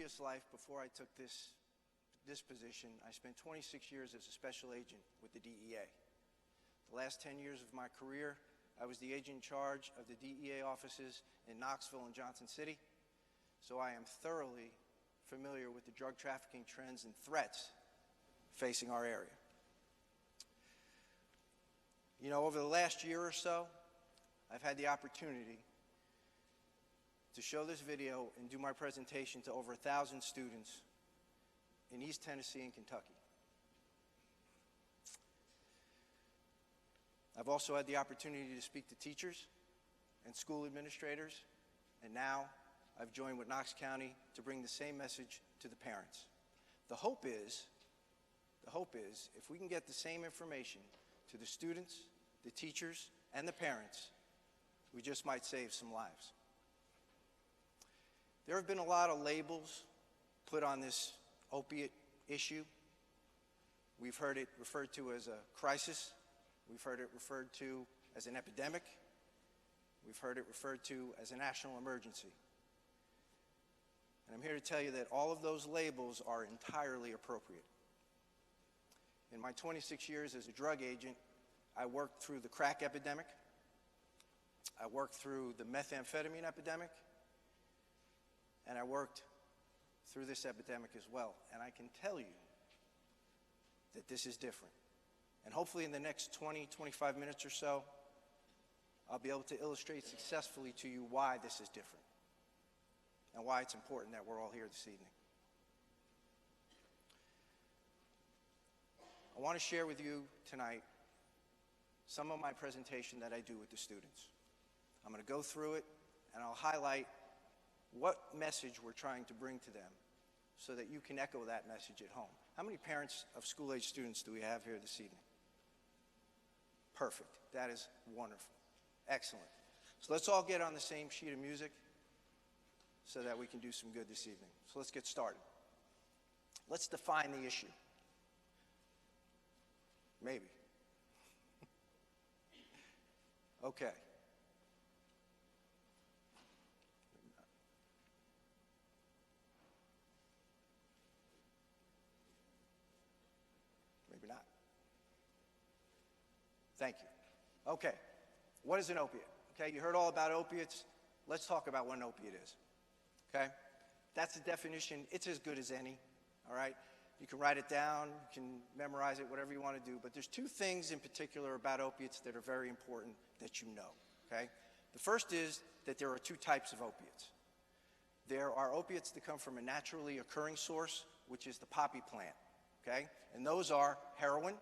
previous life, before I took this position, I spent 26 years as a special agent with the DEA. The last 10 years of my career, I was the agent in charge of the DEA offices in Knoxville and Johnson City, so I am thoroughly familiar with the drug trafficking trends and threats facing our area. You know, over the last year or so, I've had the opportunity to show this video and do my presentation to over 1,000 students in East Tennessee and Kentucky. I've also had the opportunity to speak to teachers and school administrators, and now I've joined with Knox County to bring the same message to the parents. The hope is, if we can get the same information to the students, the teachers, and the parents, we just might save some lives. There have been a lot of labels put on this opiate issue. We've heard it referred to as a crisis. We've heard it referred to as an epidemic. We've heard it referred to as a national emergency. And I'm here to tell you that all of those labels are entirely appropriate. In my 26 years as a drug agent, I worked through the crack epidemic. I worked through the methamphetamine epidemic. And I worked through this epidemic as well. And I can tell you that this is different. And hopefully in the next 20, 25 minutes or so, I'll be able to illustrate successfully to you why this is different and why it's important that we're all here this evening. I want to share with you tonight some of my presentation that I do with the students. I'm going to go through it and I'll highlight what message we're trying to bring to them so that you can echo that message at home. How many parents of school-age students do we have here this evening? Perfect. That is wonderful. Excellent. So let's all get on the same sheet of music so that we can do some good this evening. So let's get started. Let's define the issue. Maybe. Okay. Maybe not. Thank you. Okay. What is an opiate? Okay, you heard all about opiates. Let's talk about what an opiate is. Okay? That's the definition. It's as good as any. All right? You can write it down, you can memorize it, whatever you want to do. But there's two things in particular about opiates that are very important that you know. Okay? The first is that there are two types of opiates. There are opiates that come from a naturally occurring source, which is the poppy plant. Okay? And those are heroin,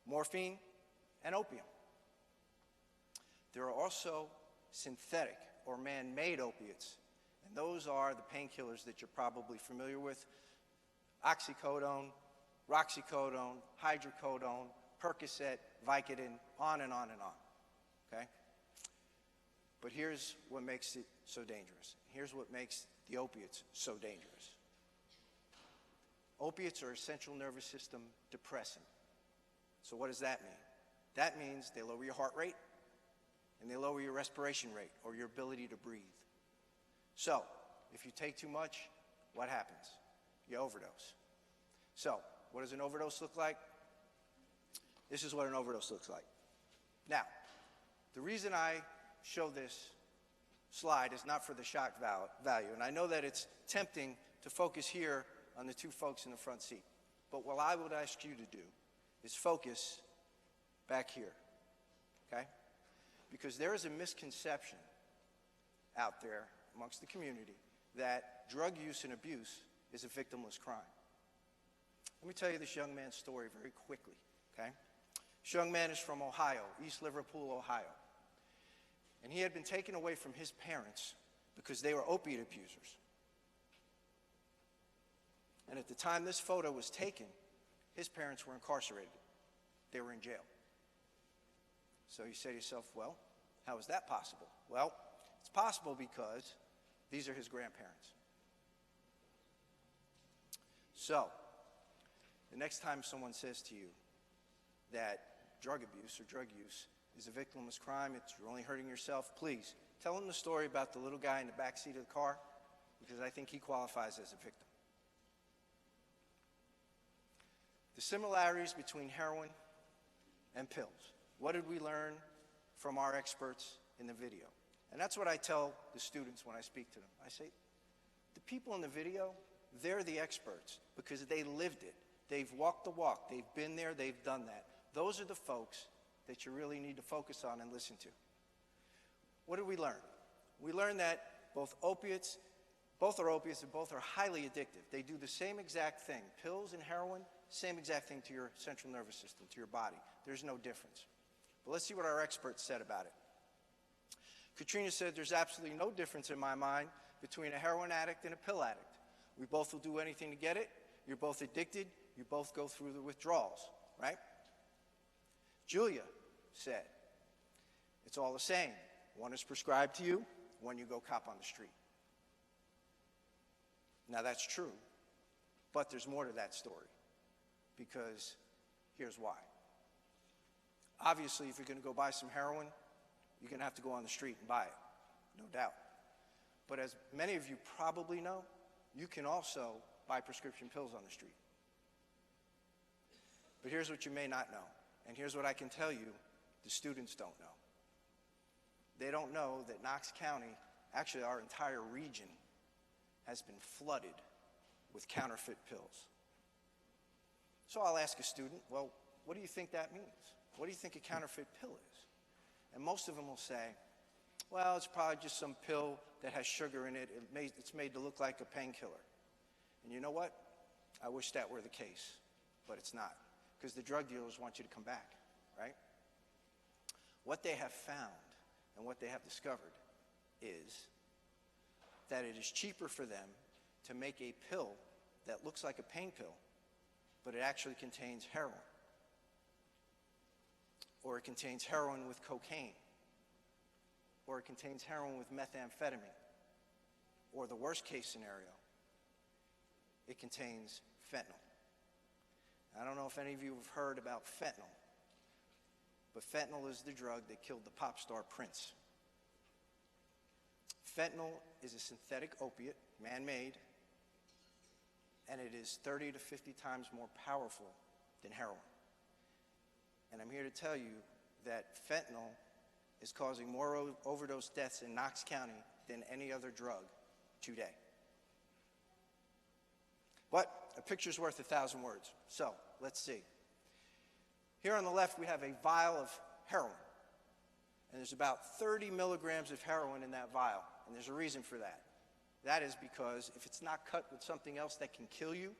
morphine, and opium. There are also synthetic or man-made opiates, and those are the painkillers that you're probably familiar with: oxycodone, roxicodone, hydrocodone, Percocet, Vicodin, on and on and on. Okay? But here's what makes it so dangerous. Here's what makes the opiates so dangerous. Opiates are essential nervous system depressant. So what does that mean? That means they lower your heart rate and they lower your respiration rate or your ability to breathe. So if you take too much, what happens? You overdose. So what does an overdose look like? This is what an overdose looks like. Now, the reason I show this slide is not for the shock value, and I know that it's tempting to focus here on the two folks in the front seat. But what I would ask you to do is focus back here, okay? Because there is a misconception out there amongst the community that drug use and abuse is a victimless crime. Let me tell you this young man's story very quickly, okay? This young man is from Ohio, East Liverpool, Ohio. And he had been taken away from his parents because they were opiate abusers. And at the time this photo was taken, his parents were incarcerated. They were in jail. So you say to yourself, well, how is that possible? Well, it's possible because these are his grandparents. So, the next time someone says to you that drug abuse or drug use is a victimless crime, you're only hurting yourself, please tell them the story about the little guy in the back seat of the car who because I think he qualifies as a victim. The similarities between heroin and pills. What did we learn from our experts in the video? And that's what I tell the students when I speak to them. I say, the people in the video, they're the experts because they lived it. They've walked the walk. They've been there. They've done that. Those are the folks that you really need to focus on and listen to. What did we learn? We learned that both are opiates and both are highly addictive. They do the same exact thing. Pills and heroin, same exact thing to your central nervous system, to your body. There's no difference. But let's see what our experts said about it. Katrina said, there's absolutely no difference in my mind between a heroin addict and a pill addict. We both will do anything to get it. You're both addicted. You both go through the withdrawals, right? Julia said, it's all the same. One is prescribed to you, one you go cop on the street. Now that's true, but there's more to that story, because here's why. Obviously, if you're going to go buy some heroin, you're going to have to go on the street and buy it, no doubt. But as many of you probably know, you can also buy prescription pills on the street. But here's what you may not know, and here's what I can tell you the students don't know. They don't know that Knox County, actually our entire region, has been flooded with counterfeit pills. So I'll ask a student, well, what do you think that means? What do you think a counterfeit pill is? And most of them will say, well, it's probably just some pill that has sugar in it. It's made to look like a painkiller. And you know what? I wish that were the case, but it's not, because the drug dealers want you to come back, right? What they have found and what they have discovered is that it is cheaper for them to make a pill that looks like a pain pill, but it actually contains heroin. Or it contains heroin with cocaine. Or it contains heroin with methamphetamine. Or the worst case scenario, it contains fentanyl. I don't know if any of you have heard about fentanyl, but fentanyl is the drug that killed the pop star Prince. Fentanyl is a synthetic opiate, man-made, and it is 30 to 50 times more powerful than heroin. And I'm here to tell you that fentanyl is causing more overdose deaths in Knox County than any other drug today. But a picture's worth 1,000 words. So let's see. Here on the left, we have a vial of heroin. And there's about 30 milligrams of heroin in that vial. And there's a reason for that. That is because if it's not cut with something else that can kill you,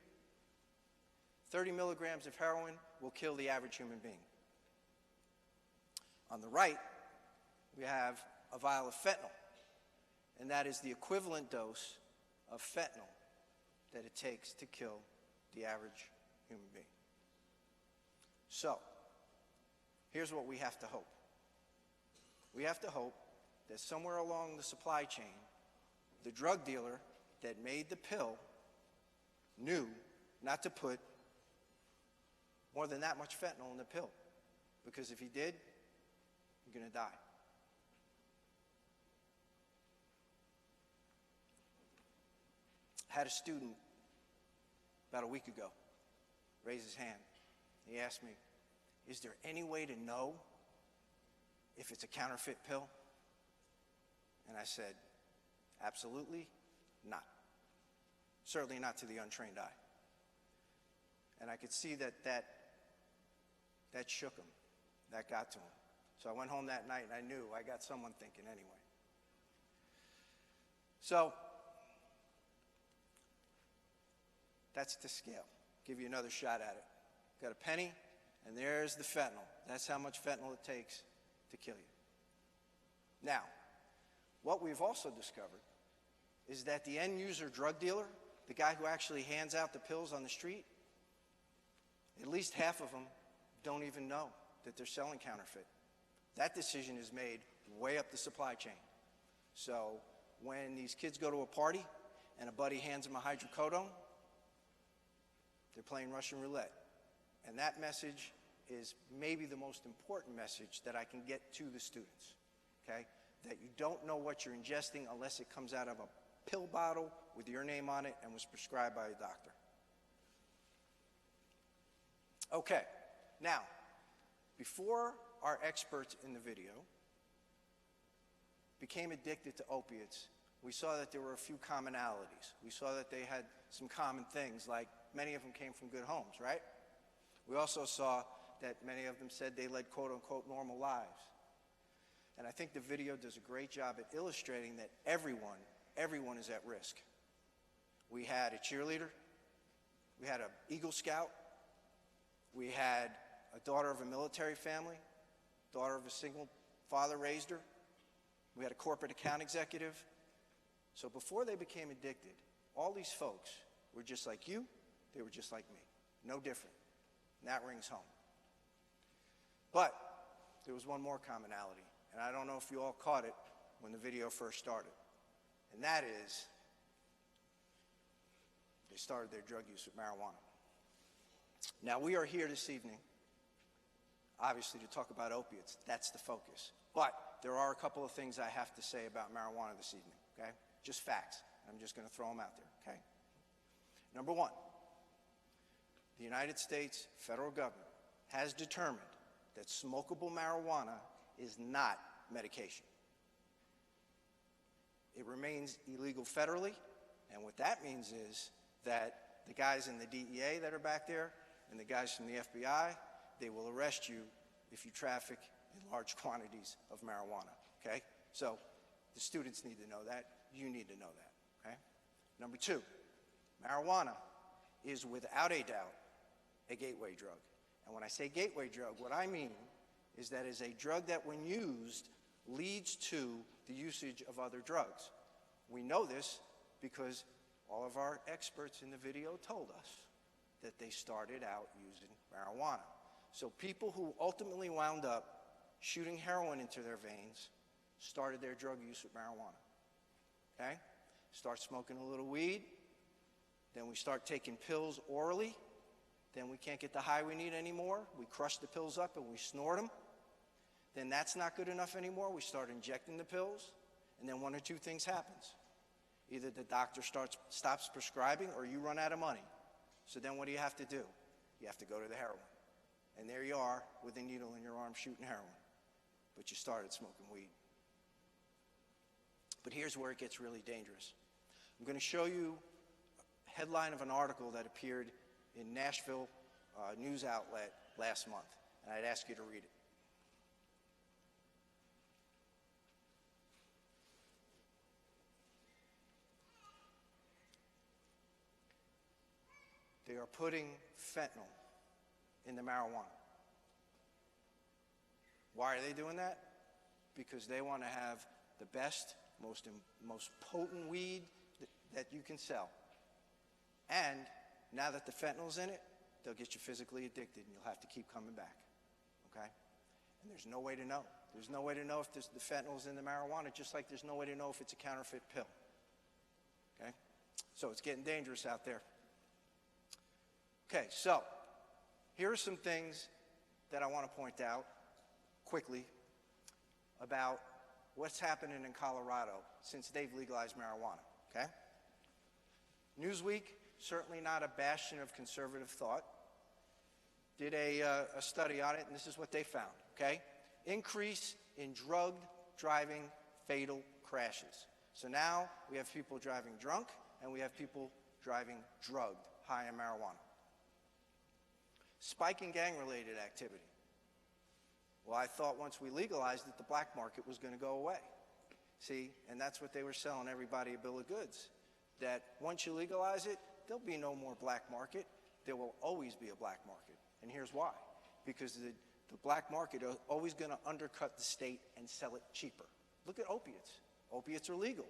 30 milligrams of heroin will kill the average human being. On the right, we have a vial of fentanyl. And that is the equivalent dose of fentanyl that it takes to kill the average human being. So, here's what we have to hope. We have to hope that somewhere along the supply chain, the drug dealer that made the pill knew not to put more than that much fentanyl in the pill. Because if he did, you're going to die. I had a student about a week ago raise his hand. He asked me, is there any way to know if it's a counterfeit pill? And I said, absolutely not. Certainly not to the untrained eye. And I could see that shook him. That got to him. So I went home that night and I knew I got someone thinking anyway. So that's the scale. Give you another shot at it. Got a penny, and there's the fentanyl. That's how much fentanyl it takes to kill you. Now, what we've also discovered is that the end user drug dealer, the guy who actually hands out the pills on the street, at least half of them don't even know that they're selling counterfeit. That decision is made way up the supply chain. So when these kids go to a party and a buddy hands them a hydrocodone, they're playing Russian roulette. And that message is maybe the most important message that I can get to the students, okay? That you don't know what you're ingesting unless it comes out of a pill bottle with your name on it and was prescribed by a doctor. Okay, now, before our experts in the video became addicted to opiates, we saw that there were a few commonalities. We saw that they had some common things, like many of them came from good homes, right? We also saw that many of them said they led quote-unquote normal lives. And I think the video does a great job at illustrating that everyone is at risk. We had a cheerleader, we had an Eagle Scout, we had a daughter of a military family, daughter of a single father raised her, we had a corporate account executive. So before they became addicted, all these folks were just like you, they were just like me, no different. And that rings home. But there was one more commonality, and I don't know if you all caught it when the video first started, and that is they started their drug use with marijuana. Now, we are here this evening, obviously, to talk about opiates. That's the focus. But there are a couple of things I have to say about marijuana this evening, okay? Just facts. I'm just going to throw them out there, okay? Number one, the United States federal government has determined that smokable marijuana is not medication. It remains illegal federally, and what that means is that the guys in the DEA that are back there and the guys from the FBI, they will arrest you if you traffic in large quantities of marijuana, okay? So the students need to know that. You need to know that, okay? Number two, marijuana is without a doubt a gateway drug. And when I say gateway drug, what I mean is that it's a drug that when used leads to the usage of other drugs. We know this because all of our experts in the video told us that they started out using marijuana. So people who ultimately wound up shooting heroin into their veins started their drug use with marijuana, okay? Start smoking a little weed, then we start taking pills orally, then we can't get the high we need anymore, we crush the pills up and we snort them, then that's not good enough anymore, we start injecting the pills, and then one or two things happens. Either the doctor stops prescribing or you run out of money. So then what do you have to do? You have to go to the heroin. And there you are with a needle in your arm shooting heroin. But you started smoking weed. But here's where it gets really dangerous. I'm going to show you a headline of an article that appeared in Nashville news outlet last month. And I'd ask you to read it. They are putting fentanyl in the marijuana. Why are they doing that? Because they want to have the best, most potent weed that you can sell. And now that the fentanyl's in it, they'll get you physically addicted and you'll have to keep coming back, okay? And there's no way to know. There's no way to know if the fentanyl's in the marijuana, just like there's no way to know if it's a counterfeit pill, okay? So it's getting dangerous out there. Okay, so here are some things that I want to point out quickly about what's happening in Colorado since they've legalized marijuana, okay? Newsweek, certainly not a bastion of conservative thought, did a study on it, and this is what they found, okay? Increase in drug driving fatal crashes. So now we have people driving drunk, and we have people driving drugged, high in marijuana. Spike in gang-related activity. Well, I thought once we legalized it, the black market was going to go away. See, and that's what they were selling everybody a bill of goods, that once you legalize it, there'll be no more black market. There will always be a black market. And here's why. Because the black market is always going to undercut the state and sell it cheaper. Look at opiates. Opiates are legal,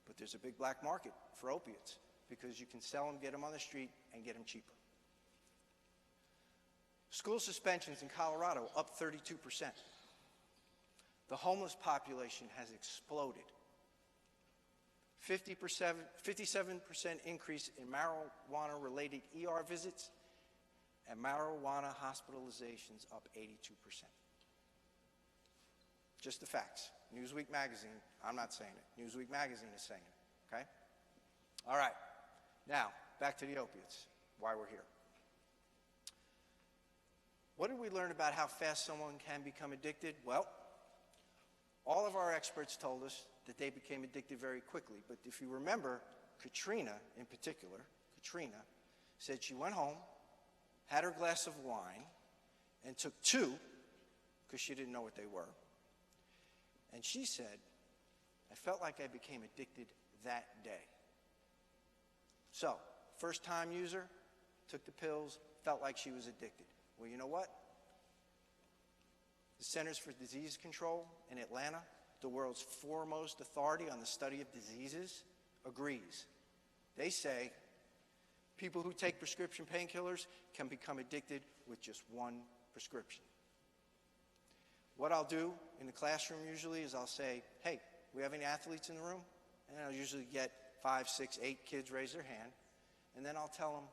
but there's a big black market for opiates because you can sell them, get them on the street, and get them cheaper. School suspensions in Colorado up 32%. The homeless population has exploded. 57% increase in marijuana-related ER visits, and marijuana hospitalizations up 82%. Just the facts. Newsweek magazine, I'm not saying it. Newsweek magazine is saying it, okay? All right, now, back to the opiates, why we're here. What did we learn about how fast someone can become addicted? Well, all of our experts told us that they became addicted very quickly. But if you remember, Katrina in particular, Katrina said she went home, had her glass of wine, and took 2, because she didn't know what they were. And she said, I felt like I became addicted that day. So, first-time user, took the pills, felt like she was addicted. Well, you know what? The Centers for Disease Control in Atlanta, the world's foremost authority on the study of diseases, agrees. They say people who take prescription painkillers can become addicted with just 1 prescription. What I'll do in the classroom usually is I'll say, hey, we have any athletes in the room? And I'll usually get 5, 6, 8 kids raise their hand. And then I'll tell them,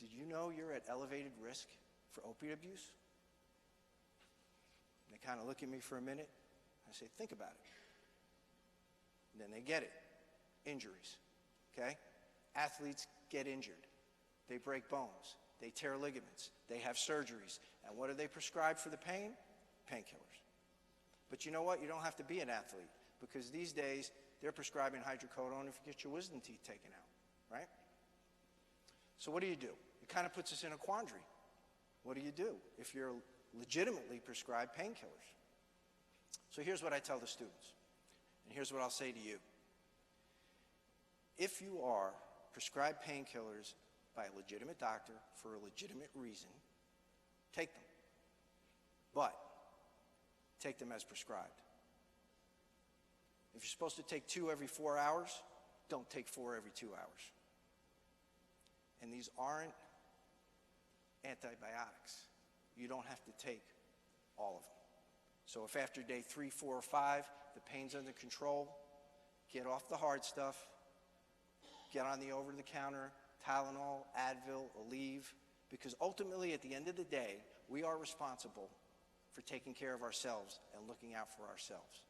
did you know you're at elevated risk for opiate abuse? And they kind of look at me for a minute. I say, think about it. And then they get it. Injuries, okay? Athletes get injured. They break bones. They tear ligaments. They have surgeries. And what do they prescribe for the pain? Painkillers. But you know what? You don't have to be an athlete, because these days they're prescribing hydrocodone if you get your wisdom teeth taken out, right? So what do? It kind of puts us in a quandary. What do you do if you're legitimately prescribed painkillers? So here's what I tell the students, and here's what I'll say to you. If you are prescribed painkillers by a legitimate doctor for a legitimate reason, take them. But take them as prescribed. If you're supposed to take 2 every 4 hours, don't take 4 every 2 hours. And these aren't antibiotics. You don't have to take all of them. So if after day 3, 4, or 5, the pain's under control, get off the hard stuff, get on the over-the-counter, Tylenol, Advil, Aleve, because ultimately at the end of the day, we are responsible for taking care of ourselves and looking out for ourselves.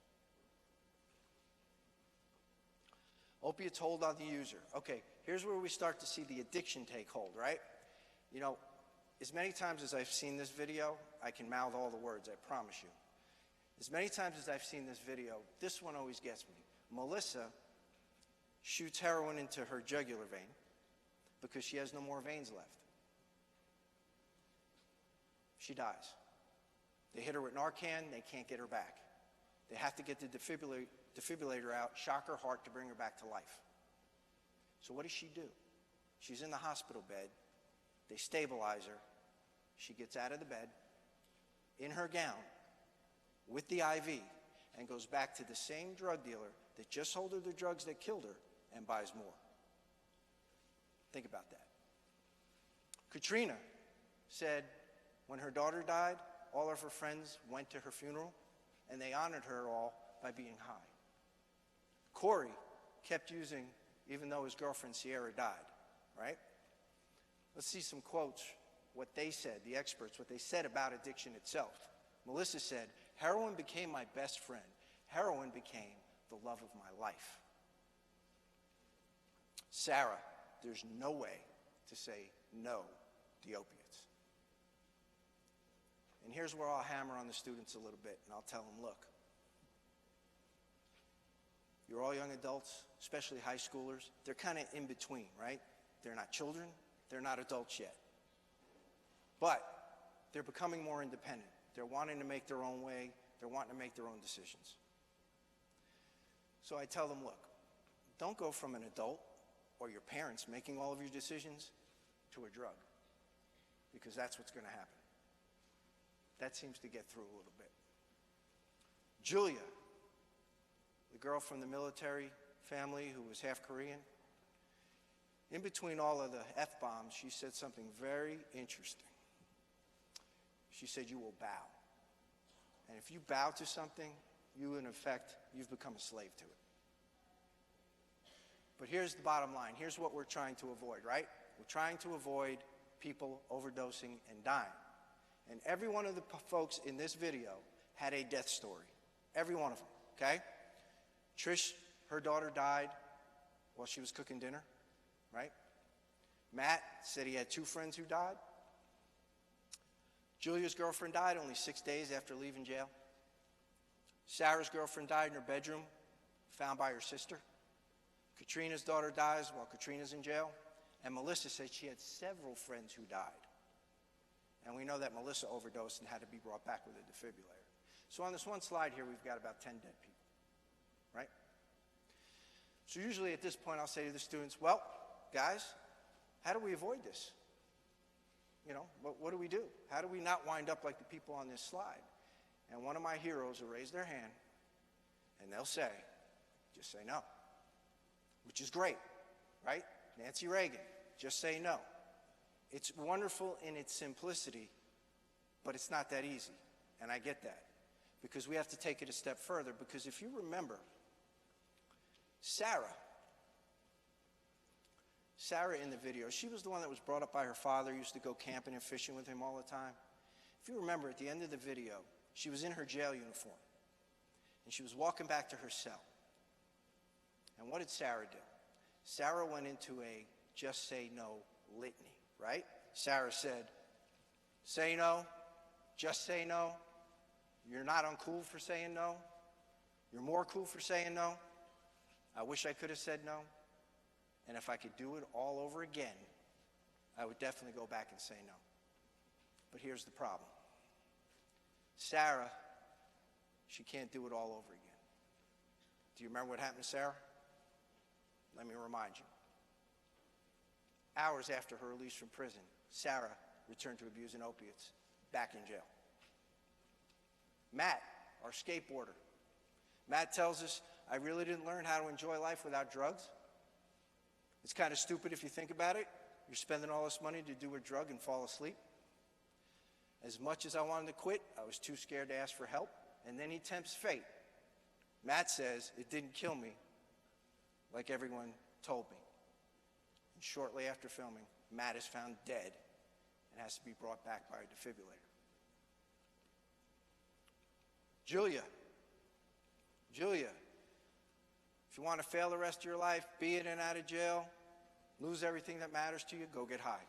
Opiates hold on the user. Okay, here's where we start to see the addiction take hold, right? You know, as many times as I've seen this video, I can mouth all the words, I promise you. As many times as I've seen this video, this one always gets me. Melissa shoots heroin into her jugular vein because she has no more veins left. She dies. They hit her with Narcan, they can't get her back. They have to get the defibrillator out, shock her heart to bring her back to life. So what does she do? She's in the hospital bed. They stabilize her. She gets out of the bed, in her gown, with the IV, and goes back to the same drug dealer that just sold her the drugs that killed her and buys more. Think about that. Katrina said when her daughter died, all of her friends went to her funeral, and they honored her all by being high. Corey kept using even though his girlfriend Sierra died, right? Let's see some quotes, what they said, the experts, what they said about addiction itself. Melissa said, heroin became my best friend. Heroin became the love of my life. Sarah, there's no way to say no to opiates. And here's where I'll hammer on the students a little bit, and I'll tell them, look, you're all young adults, especially high schoolers. They're kind of in between, right? They're not children. They're not adults yet. But they're becoming more independent. They're wanting to make their own way. They're wanting to make their own decisions. So I tell them, look, don't go from an adult or your parents making all of your decisions to a drug, because that's what's going to happen. That seems to get through a little bit. Julia, the girl from the military family who was half Korean, in between all of the F-bombs, she said something very interesting. She said, you will bow. And if you bow to something, you, in effect, you've become a slave to it. But here's the bottom line. Here's what we're trying to avoid, right? We're trying to avoid people overdosing and dying. And every one of the folks in this video had a death story. Every one of them, okay? Trish, her daughter died while she was cooking dinner, right? Matt said he had 2 friends who died. Julia's girlfriend died only 6 days after leaving jail. Sarah's girlfriend died in her bedroom, found by her sister. Katrina's daughter dies while Katrina's in jail. And Melissa said she had several friends who died. And we know that Melissa overdosed and had to be brought back with a defibrillator. So on this one slide here, we've got about 10 dead people, right? So usually at this point, I'll say to the students, well, guys, how do we avoid this? You know, what do we do? How do we not wind up like the people on this slide? And one of my heroes will raise their hand, and they'll say, just say no, which is great, right? Nancy Reagan, just say no. It's wonderful in its simplicity, but it's not that easy, and I get that, because we have to take it a step further, because if you remember, Sarah in the video, she was the one that was brought up by her father, used to go camping and fishing with him all the time. If you remember, at the end of the video, she was in her jail uniform, and she was walking back to her cell. And what did Sarah do? Sarah went into a just say no litany, right? Sarah said, say no, just say no. You're not uncool for saying no. You're more cool for saying no. I wish I could have said no. And if I could do it all over again, I would definitely go back and say no. But here's the problem. Sarah, she can't do it all over again. Do you remember what happened to Sarah? Let me remind you. Hours after her release from prison, Sarah returned to abusing opiates, back in jail. Matt, our skateboarder. Matt tells us, I really didn't learn how to enjoy life without drugs. It's kind of stupid if you think about it. You're spending all this money to do a drug and fall asleep. As much as I wanted to quit, I was too scared to ask for help. And then he tempts fate. Matt says, it didn't kill me like everyone told me. And shortly after filming, Matt is found dead and has to be brought back by a defibrillator. Julia, if you want to fail the rest of your life, be in and out of jail, lose everything that matters to you, go get high.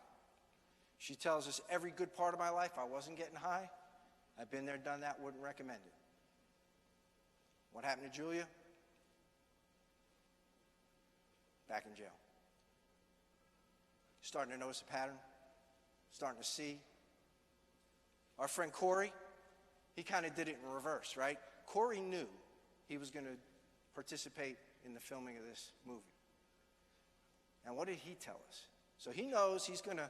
She tells us, every good part of my life, I wasn't getting high. I've been there, done that, wouldn't recommend it. What happened to Julia? Back in jail. Starting to notice a pattern, starting to see. Our friend Corey, he kind of did it in reverse, right? Corey knew he was going to participate in the filming of this movie. And what did he tell us? So he knows he's going to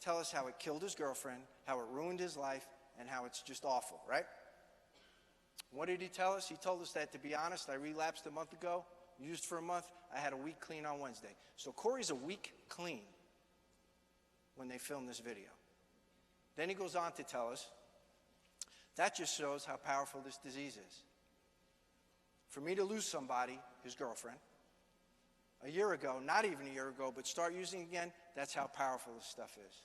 tell us how it killed his girlfriend, how it ruined his life, and how it's just awful, right? What did he tell us? He told us that, to be honest, I relapsed a month ago, used for a month, I had a week clean on Wednesday. So Corey's a week clean when they filmed this video. Then he goes on to tell us, that just shows how powerful this disease is. For me to lose somebody, his girlfriend, a year ago, not even a year ago, but start using again, that's how powerful this stuff is.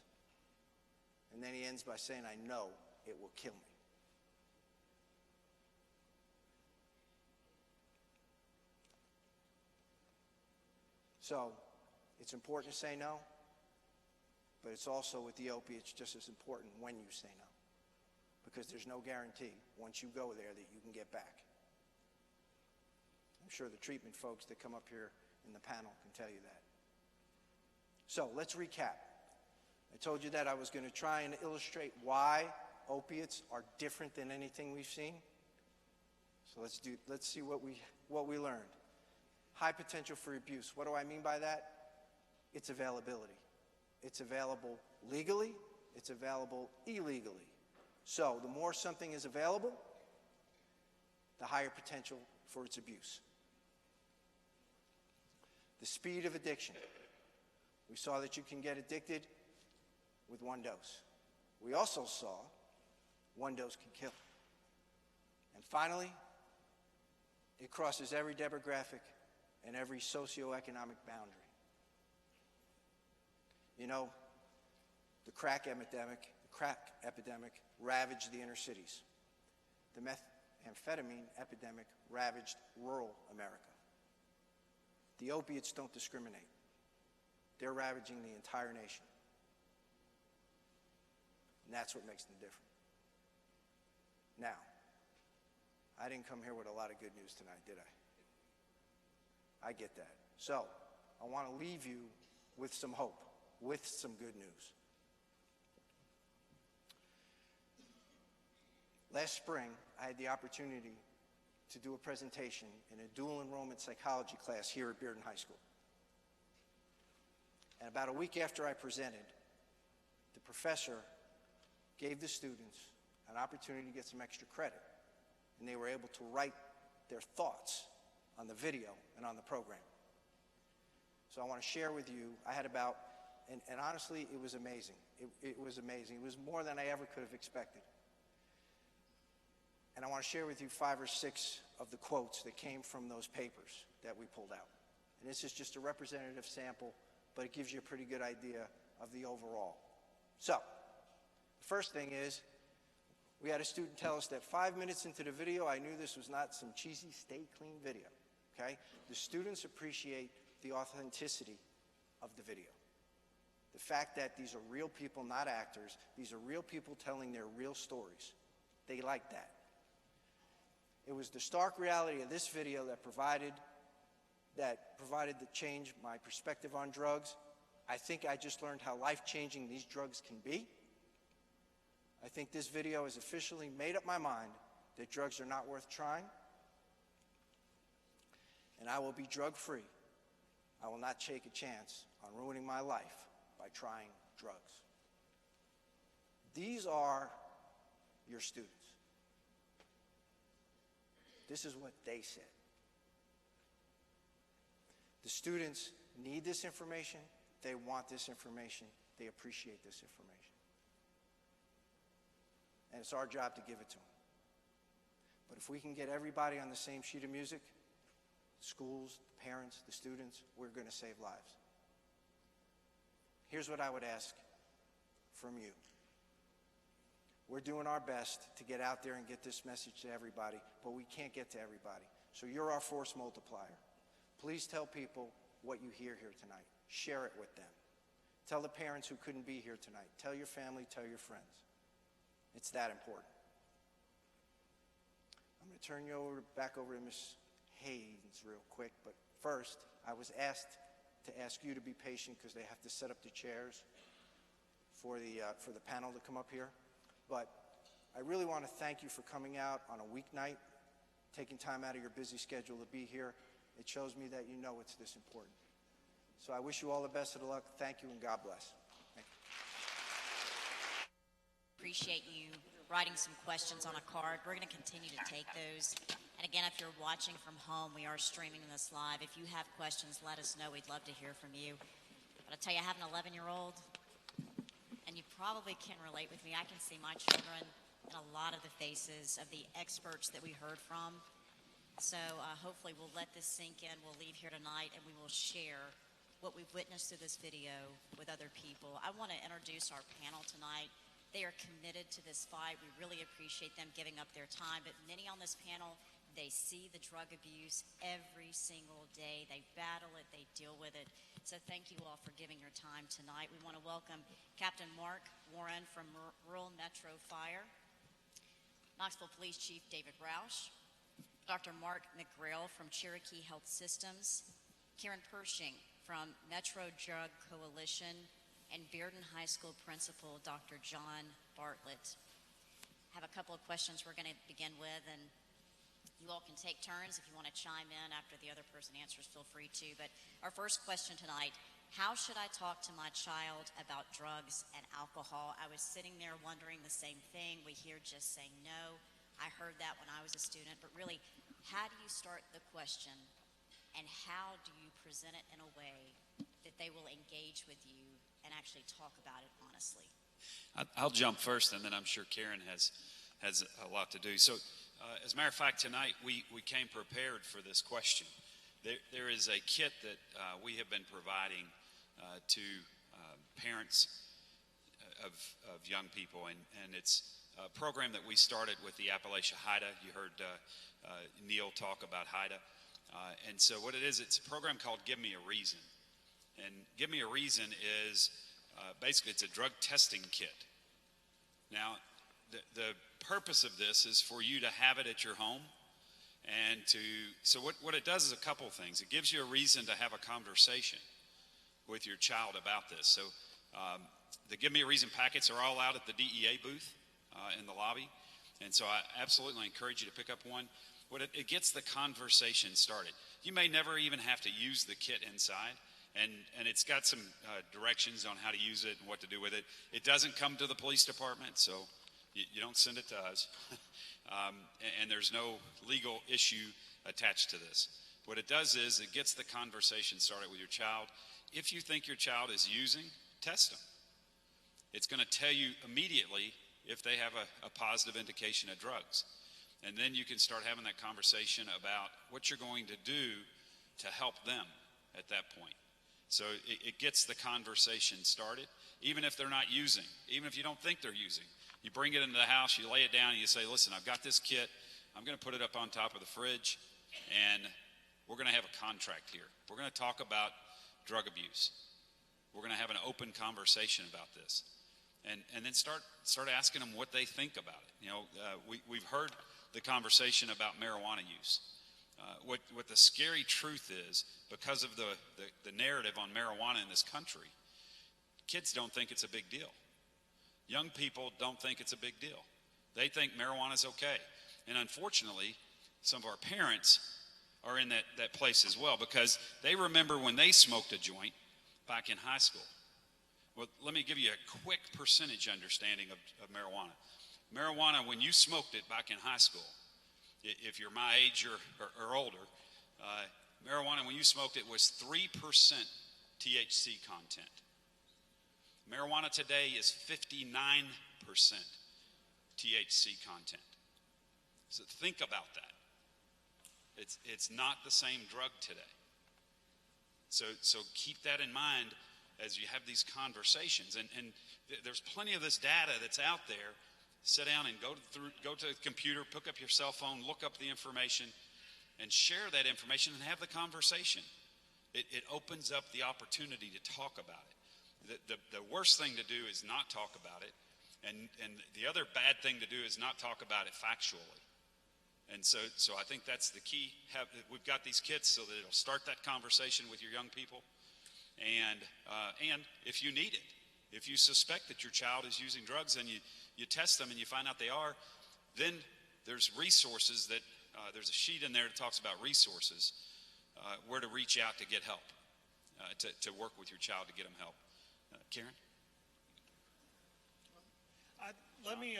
And then he ends by saying, I know it will kill me. So, it's important to say no, but it's also with the opiates just as important when you say no. Because there's no guarantee once you go there that you can get back. I'm sure the treatment folks that come up here in the panel can tell you that. So let's recap. I told you that I was going to try and illustrate why opiates are different than anything we've seen. So let's see what we learned. High potential for abuse. What do I mean by that? It's availability. It's available legally. It's available illegally. So the more something is available, the higher potential for its abuse. The speed of addiction. We saw that you can get addicted with one dose. We also saw one dose can kill. And finally, it crosses every demographic and every socioeconomic boundary. You know, the crack epidemic ravaged the inner cities. The methamphetamine epidemic ravaged rural America. The opiates don't discriminate. They're ravaging the entire nation. And that's what makes them different. Now, I didn't come here with a lot of good news tonight, did I? I get that. So, I want to leave you with some hope, with some good news. Last spring, I had the opportunity to do a presentation in a dual enrollment psychology class here at Bearden High School. And about a week after I presented, the professor gave the students an opportunity to get some extra credit. And they were able to write their thoughts on the video and on the program. So I want to share with you, I had about, and honestly, it was amazing. It was amazing. It was more than I ever could have expected. And I want to share with you 5 or 6 of the quotes that came from those papers that we pulled out. And this is just a representative sample, but it gives you a pretty good idea of the overall. So, the first thing is, we had a student tell us that 5 minutes into the video, I knew this was not some cheesy stay clean video, okay? The students appreciate the authenticity of the video. The fact that these are real people, not actors. These are real people telling their real stories. They like that. It was the stark reality of this video that provided the change my perspective on drugs. I think I just learned how life-changing these drugs can be. I think this video has officially made up my mind that drugs are not worth trying, and I will be drug-free. I will not take a chance on ruining my life by trying drugs. These are your students. This is what they said. The students need this information. They want this information. They appreciate this information. And it's our job to give it to them. But if we can get everybody on the same sheet of music, schools, the parents, the students, we're going to save lives. Here's what I would ask from you. We're doing our best to get out there and get this message to everybody, but we can't get to everybody. So you're our force multiplier. Please tell people what you hear here tonight. Share it with them. Tell the parents who couldn't be here tonight. Tell your family, tell your friends. It's that important. I'm going to turn you back over to Ms. Haynes real quick, but first, I was asked to ask you to be patient because they have to set up the chairs for the panel to come up here. But I really want to thank you for coming out on a weeknight, taking time out of your busy schedule to be here. It shows me that you know it's this important. So I wish you all the best of luck. Thank you, and God bless. Thank you. Appreciate you writing some questions on a card. We're going to continue to take those. And again, if you're watching from home, we are streaming this live. If you have questions, let us know. We'd love to hear from you. But I'll tell you, I have an 11-year-old, and you probably can relate with me. I can see my children in a lot of the faces of the experts that we heard from. So hopefully we'll let this sink in. We'll leave here tonight, and we will share what we've witnessed through this video with other people. I want to introduce our panel tonight. They are committed to this fight. We really appreciate them giving up their time. But many on this panel, they see the drug abuse every single day. They battle it. They deal with it. So thank you all for giving your time tonight. We want to welcome Captain Mark Warren from Rural Metro Fire, Knoxville Police Chief David Roush, Dr. Mark McGrail from Cherokee Health Systems, Karen Pershing from Metro Drug Coalition, and Bearden High School Principal Dr. John Bartlett. I have a couple of questions we're going to begin with, and you all can take turns. If you want to chime in after the other person answers, feel free to. But our first question tonight, how should I talk to my child about drugs and alcohol? I was sitting there wondering the same thing. We hear just saying no. I heard that when I was a student. But really, how do you start the question, and how do you present it in a way that they will engage with you and actually talk about it honestly? I'll jump first, and then I'm sure Karen has a lot to do. So as a matter of fact, tonight we came prepared for this question. There is a kit that we have been providing to parents of young people, and it's a program that we started with the Appalachia HIDA. You heard Neil talk about HIDA. And so what it is, it's a program called Give Me a Reason. And Give Me a Reason is basically it's a drug testing kit. Now, the purpose of this is for you to have it at your home and so what it does is a couple things. It gives you a reason to have a conversation with your child about this. So the Give Me a Reason packets are all out at the DEA booth in the lobby. And so I absolutely encourage you to pick up one. It gets the conversation started. You may never even have to use the kit inside. And it's got some directions on how to use it and what to do with it. It doesn't come to the police department, so you don't send it to us. And there's no legal issue attached to this. What it does is it gets the conversation started with your child. If you think your child is using, test them. It's going to tell you immediately if they have a positive indication of drugs. And then you can start having that conversation about what you're going to do to help them at that point. So it gets the conversation started, even if they're not using, even if you don't think they're using. You bring it into the house, you lay it down, and you say, listen, I've got this kit. I'm going to put it up on top of the fridge, and we're going to have a contract here. We're going to talk about drug abuse. We're going to have an open conversation about this. And then start asking them what they think about it. You know, we've heard the conversation about marijuana use. What the scary truth is, because of the narrative on marijuana in this country, kids don't think it's a big deal. Young people don't think it's a big deal. They think marijuana is okay. And unfortunately, some of our parents are in that place as well, because they remember when they smoked a joint back in high school. Well, let me give you a quick percentage understanding of marijuana. Marijuana, when you smoked it back in high school, if you're my age or older, marijuana, when you smoked it, was 3% THC content. Marijuana today is 59% THC content. So think about that. It's not the same drug today. So keep that in mind as you have these conversations. And there's plenty of this data that's out there. Sit down and go to the computer, pick up your cell phone, look up the information, and share that information and have the conversation. It opens up the opportunity to talk about it. The worst thing to do is not talk about it, and the other bad thing to do is not talk about it factually. And so I think that's the key. We've got these kits so that it'll start that conversation with your young people, and if you need it, if you suspect that your child is using drugs and you test them and you find out they are, then there's resources that there's a sheet in there that talks about resources, where to reach out to get help, to work with your child to get them help. Karen? Let me,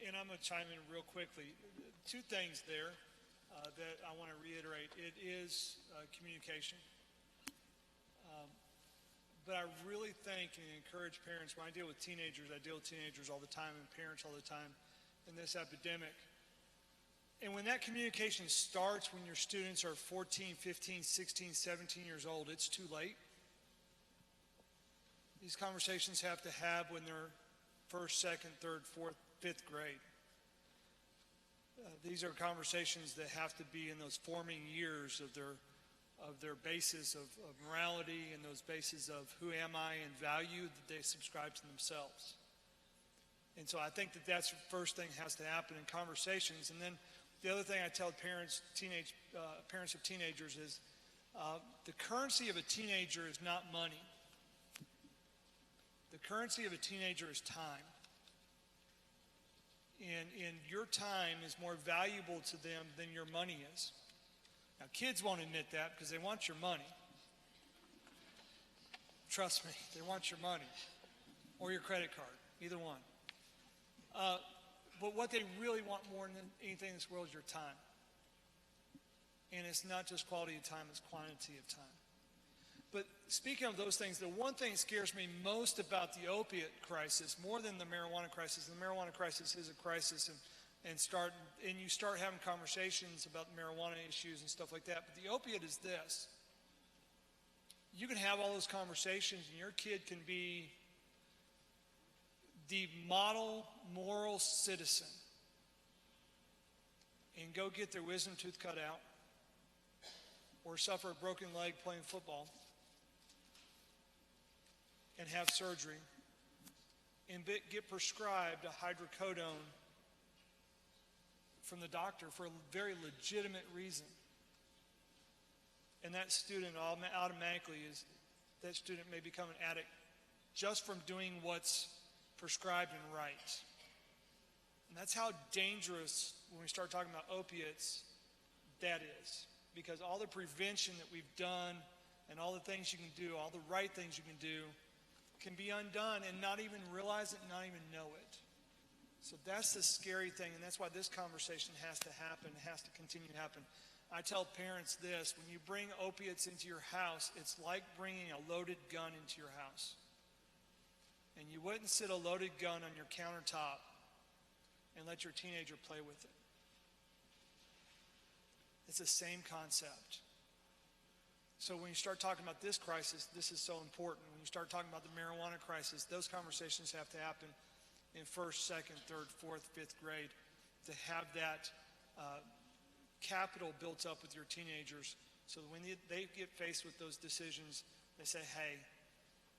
and I'm going to chime in real quickly. Two things there that I want to reiterate. It is communication. But I really think and encourage parents, when I deal with teenagers all the time and parents all the time in this epidemic. And when that communication starts when your students are 14, 15, 16, 17 years old, it's too late. These conversations have to have when they're first, second, third, fourth, fifth grade. These are conversations that have to be in those forming years of their basis of morality and those bases of who am I and value that they subscribe to themselves. And so I think that that's the first thing has to happen in conversations. And then the other thing I tell parents of teenagers is the currency of a teenager is not money. The currency of a teenager is time. And your time is more valuable to them than your money is. Now, kids won't admit that because they want your money. Trust me, they want your money or your credit card, either one. But what they really want more than anything in this world is your time. And it's not just quality of time, it's quantity of time. But speaking of those things, the one thing that scares me most about the opiate crisis, more than the marijuana crisis is a crisis, and you start having conversations about marijuana issues and stuff like that. But the opiate is this. You can have all those conversations and your kid can be the model moral citizen and go get their wisdom tooth cut out or suffer a broken leg playing football and have surgery and get prescribed a hydrocodone from the doctor for a very legitimate reason. And that student automatically that student may become an addict just from doing what's prescribed and right. And that's how dangerous, when we start talking about opiates, that is. Because all the prevention that we've done and all the things you can do, all the right things you can do, can be undone and not even realize it, not even know it. So that's the scary thing, and that's why this conversation has to happen, has to continue to happen. I tell parents this: when you bring opiates into your house, it's like bringing a loaded gun into your house. And you wouldn't sit a loaded gun on your countertop and let your teenager play with it. It's the same concept. So when you start talking about this crisis, this is so important. When you start talking about the marijuana crisis, those conversations have to happen in first, second, third, fourth, fifth grade, to have that capital built up with your teenagers, so that when they get faced with those decisions, they say, hey,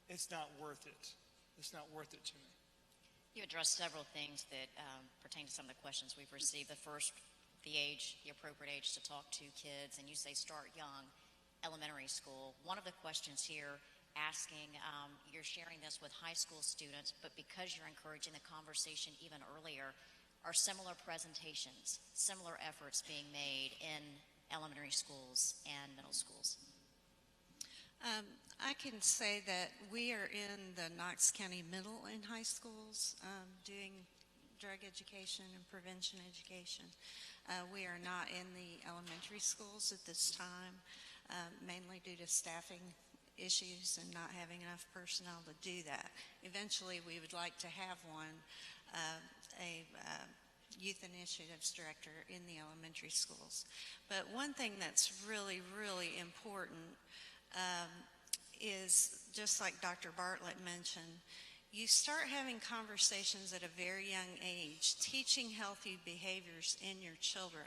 it's not worth it. It's not worth it to me. You addressed several things that pertain to some of the questions we've received. The first, the appropriate age to talk to kids, and you say start young, elementary school. One of the questions here asking, you're sharing this with high school students, but because you're encouraging the conversation even earlier, are similar presentations, similar efforts being made in elementary schools and middle schools? I can say that we are in the Knox County middle and high schools doing drug education and prevention education. We are not in the elementary schools at this time, mainly due to staffing issues and not having enough personnel to do that. Eventually, we would like to have one, a youth initiatives director in the elementary schools. But one thing that's really, really important is, just like Dr. Bartlett mentioned, you start having conversations at a very young age, teaching healthy behaviors in your children.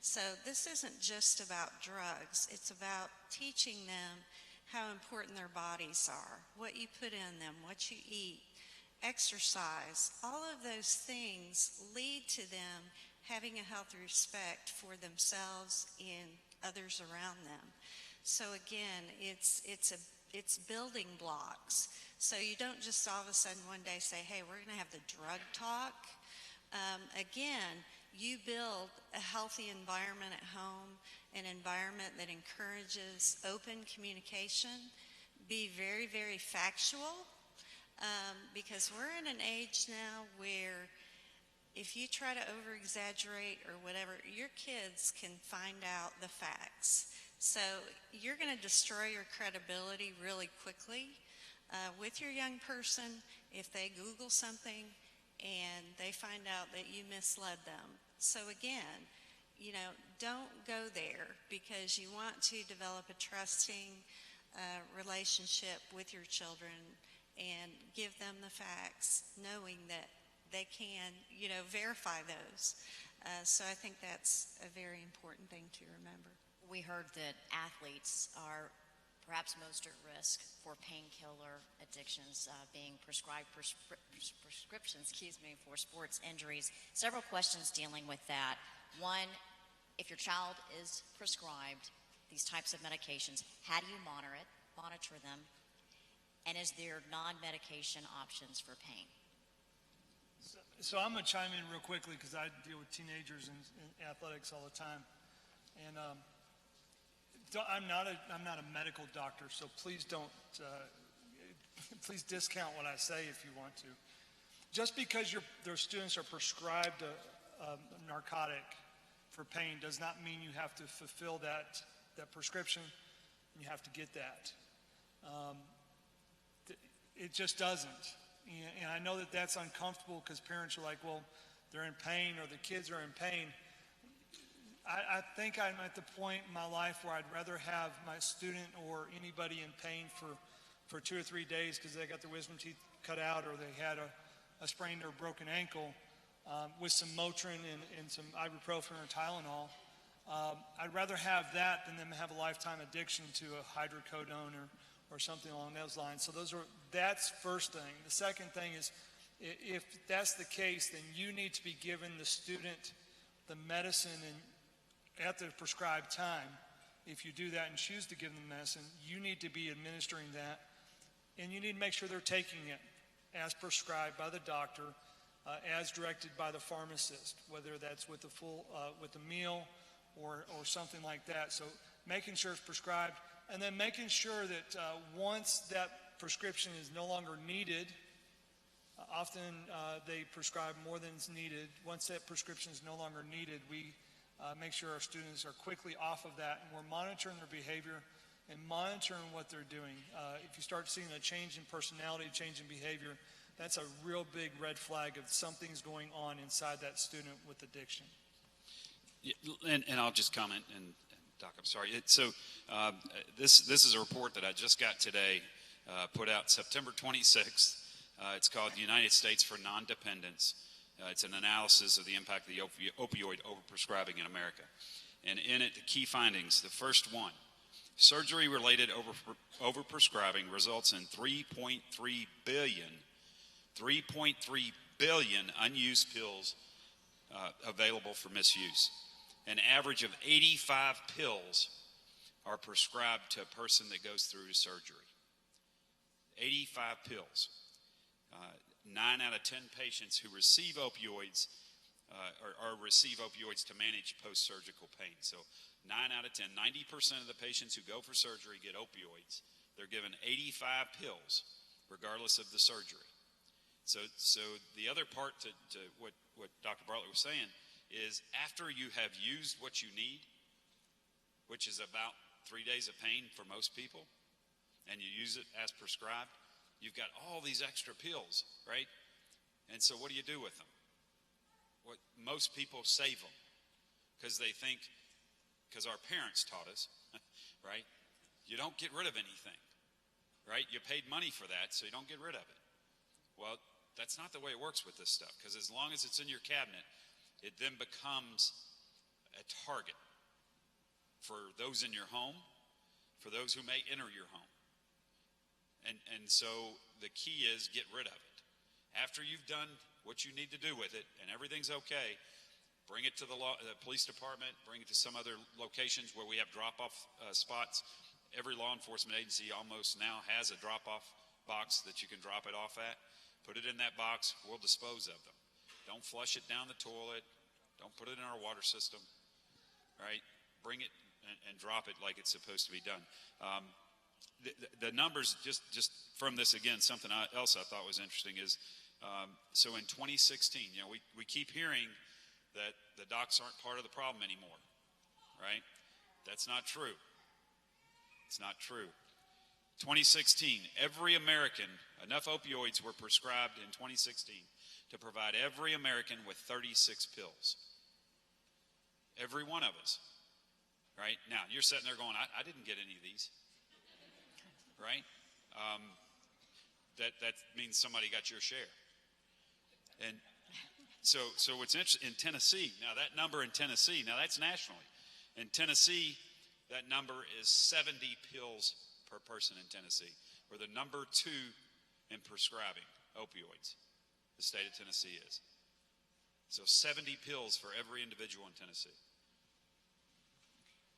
So this isn't just about drugs, it's about teaching them how important their bodies are, what you put in them, what you eat, exercise. All of those things lead to them having a healthy respect for themselves and others around them. So again, it's building blocks. So you don't just all of a sudden one day say, hey, we're going to have the drug talk. Again, you build a healthy environment at home, an environment that encourages open communication, be very, very factual, because we're in an age now where if you try to over-exaggerate or whatever, your kids can find out the facts. So you're going to destroy your credibility really quickly with your young person if they Google something and they find out that you misled them. So again, don't go there, because you want to develop a trusting relationship with your children and give them the facts, knowing that they can, verify those. So I think that's a very important thing to remember. We heard that athletes are perhaps most at risk for painkiller addictions, being prescribed prescriptions, for sports injuries. Several questions dealing with that. One, if your child is prescribed these types of medications, how do you monitor them? And is there non-medication options for pain? So I'm going to chime in real quickly, because I deal with teenagers in athletics all the time. And I'm not a medical doctor, so please don't, please discount what I say if you want to. Just because their students are prescribed a narcotic for pain does not mean you have to fulfill that prescription, and you have to get that. It just doesn't. And I know that that's uncomfortable, because parents are like, well, they're in pain, or the kids are in pain. I think I'm at the point in my life where I'd rather have my student or anybody in pain for 2 or 3 days because they got their wisdom teeth cut out, or they had a sprained or broken ankle, with some Motrin and some ibuprofen or Tylenol, I'd rather have that than them have a lifetime addiction to a hydrocodone or something along those lines. So that's first thing. The second thing is, if that's the case, then you need to be giving the student the medicine at the prescribed time. If you do that and choose to give them medicine, you need to be administering that, and you need to make sure they're taking it as prescribed by the doctor, as directed by the pharmacist, whether that's with a meal or something like that. So making sure it's prescribed, and then making sure that once that prescription is no longer needed, often they prescribe more than is needed. Once that prescription is no longer needed, we make sure our students are quickly off of that, and we're monitoring their behavior and monitoring what they're doing. If you start seeing a change in personality, change in behavior, that's a real big red flag of something's going on inside that student with addiction. Yeah, and I'll just comment, and Doc, I'm sorry. This is a report that I just got today, put out September 26th. It's called United States for Non-Dependence. It's an analysis of the impact of the opioid overprescribing in America. And in it, the key findings, the first one, surgery-related overprescribing results in 3.3 billion unused pills available for misuse. An average of 85 pills are prescribed to a person that goes through to surgery. 85 pills. 9 out of 10 patients who receive opioids or receive opioids to manage post-surgical pain. So 9 out of 10, 90% of the patients who go for surgery get opioids. They're given 85 pills, regardless of the surgery. So the other part to what Dr. Bartlett was saying is, after you have used what you need, which is about 3 days of pain for most people, and you use it as prescribed, you've got all these extra pills, right? And so what do you do with them? What most people save them, because they think, because our parents taught us, right? You don't get rid of anything, right? You paid money for that, so you don't get rid of it. Well, that's not the way it works with this stuff, because as long as it's in your cabinet, it then becomes a target for those in your home, for those who may enter your home. And so the key is, get rid of it. After you've done what you need to do with it and everything's okay, bring it to the police department, bring it to some other locations where we have drop-off spots. Every law enforcement agency almost now has a drop-off box that you can drop it off at. Put it in that box, we'll dispose of them. Don't flush it down the toilet. Don't put it in our water system, right? Bring it and drop it like it's supposed to be done. The numbers, just from this again, something else I thought was interesting is, so in 2016, we keep hearing that the docs aren't part of the problem anymore, right? That's not true. It's not true. 2016, every American, enough opioids were prescribed in 2016 to provide every American with 36 pills. Every one of us, right? Now, you're sitting there going, I didn't get any of these. Right? That means somebody got your share. And so what's interesting, in Tennessee, now that number in Tennessee, now that's nationally. In Tennessee, that number is 70 pills per person in Tennessee. We're the number 2 in prescribing opioids, the state of Tennessee is. So 70 pills for every individual in Tennessee.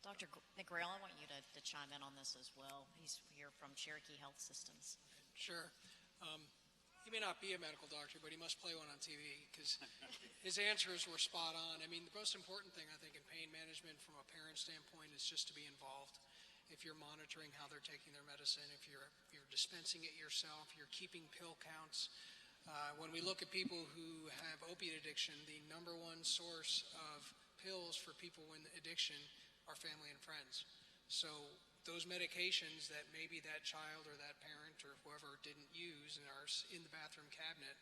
Dr. McGrail, I want you to chime in on this as well. He's here from Cherokee Health Systems. Sure. He may not be a medical doctor, but he must play one on TV, because his answers were spot on. I mean, the most important thing, I think, in pain management from a parent standpoint is just to be involved. If you're monitoring how they're taking their medicine, if you're dispensing it yourself, you're keeping pill counts. When we look at people who have opiate addiction, the number one source of pills for people with addiction are family and friends. So those medications that maybe that child or that parent or whoever didn't use and are in the bathroom cabinet,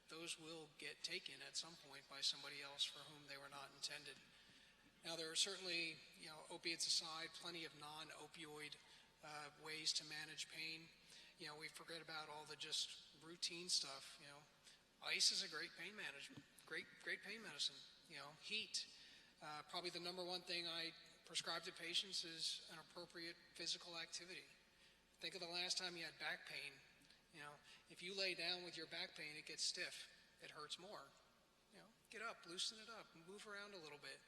those will get taken at some point by somebody else for whom they were not intended. Now, there are certainly, opiates aside, plenty of non-opioid ways to manage pain. We forget about all the just routine stuff. Ice is a great pain management, great pain medicine. Heat. Probably the number one thing I prescribe to patients is an appropriate physical activity. Think of the last time you had back pain. You know, if you lay down with your back pain, it gets stiff. It hurts more. You know, get up, loosen it up, move around a little bit.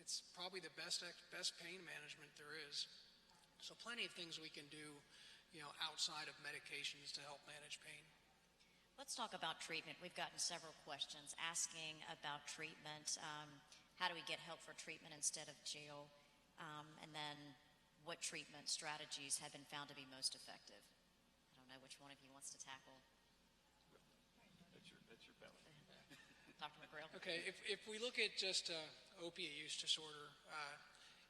It's probably the best pain management there is. So plenty of things we can do, you know, outside of medications to help manage pain. Let's talk about treatment. We've gotten several questions asking about treatment. How do we get help for treatment instead of jail? And then what treatment strategies have been found to be most effective? I don't know which one of you wants to tackle. That's your belly. Dr. McGrail? Okay, if we look at just opiate use disorder,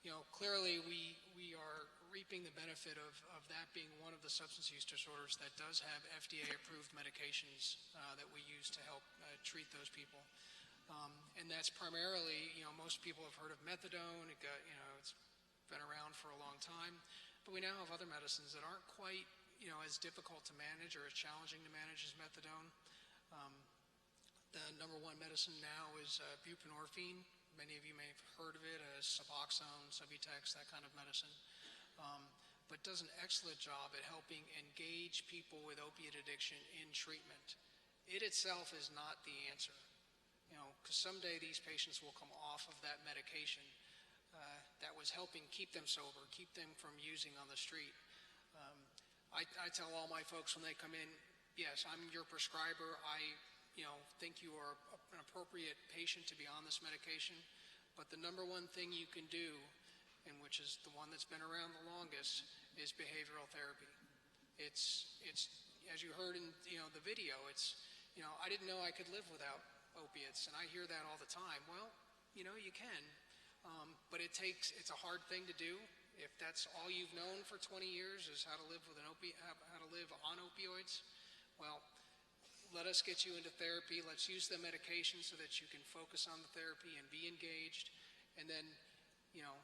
you know, clearly we are reaping the benefit of that being one of the substance use disorders that does have FDA-approved medications that we use to help treat those people. And that's primarily, you know, most people have heard of methadone. It's been around for a long time. But we now have other medicines that aren't quite, you know, as difficult to manage or as challenging to manage as methadone. The number one medicine now is buprenorphine. Many of you may have heard of it as Suboxone, Subutex, that kind of medicine. But does an excellent job at helping engage people with opiate addiction in treatment. It itself is not the answer. You know, because someday these patients will come off of that medication that was helping keep them sober, keep them from using on the street. I tell all my folks when they come in, yes, I'm your prescriber. I, you know, think you are an appropriate patient to be on this medication. But the number one thing you can do, and which is the one that's been around the longest, is behavioral therapy. It's as you heard in, you know, the video. It's, you know, I didn't know I could live without opiates, and I hear that all the time. Well, you know, you can, but it's a hard thing to do. If that's all you've known for 20 years is how to live with how to live on opioids, well, let us get you into therapy. Let's use the medication so that you can focus on the therapy and be engaged, and then, you know,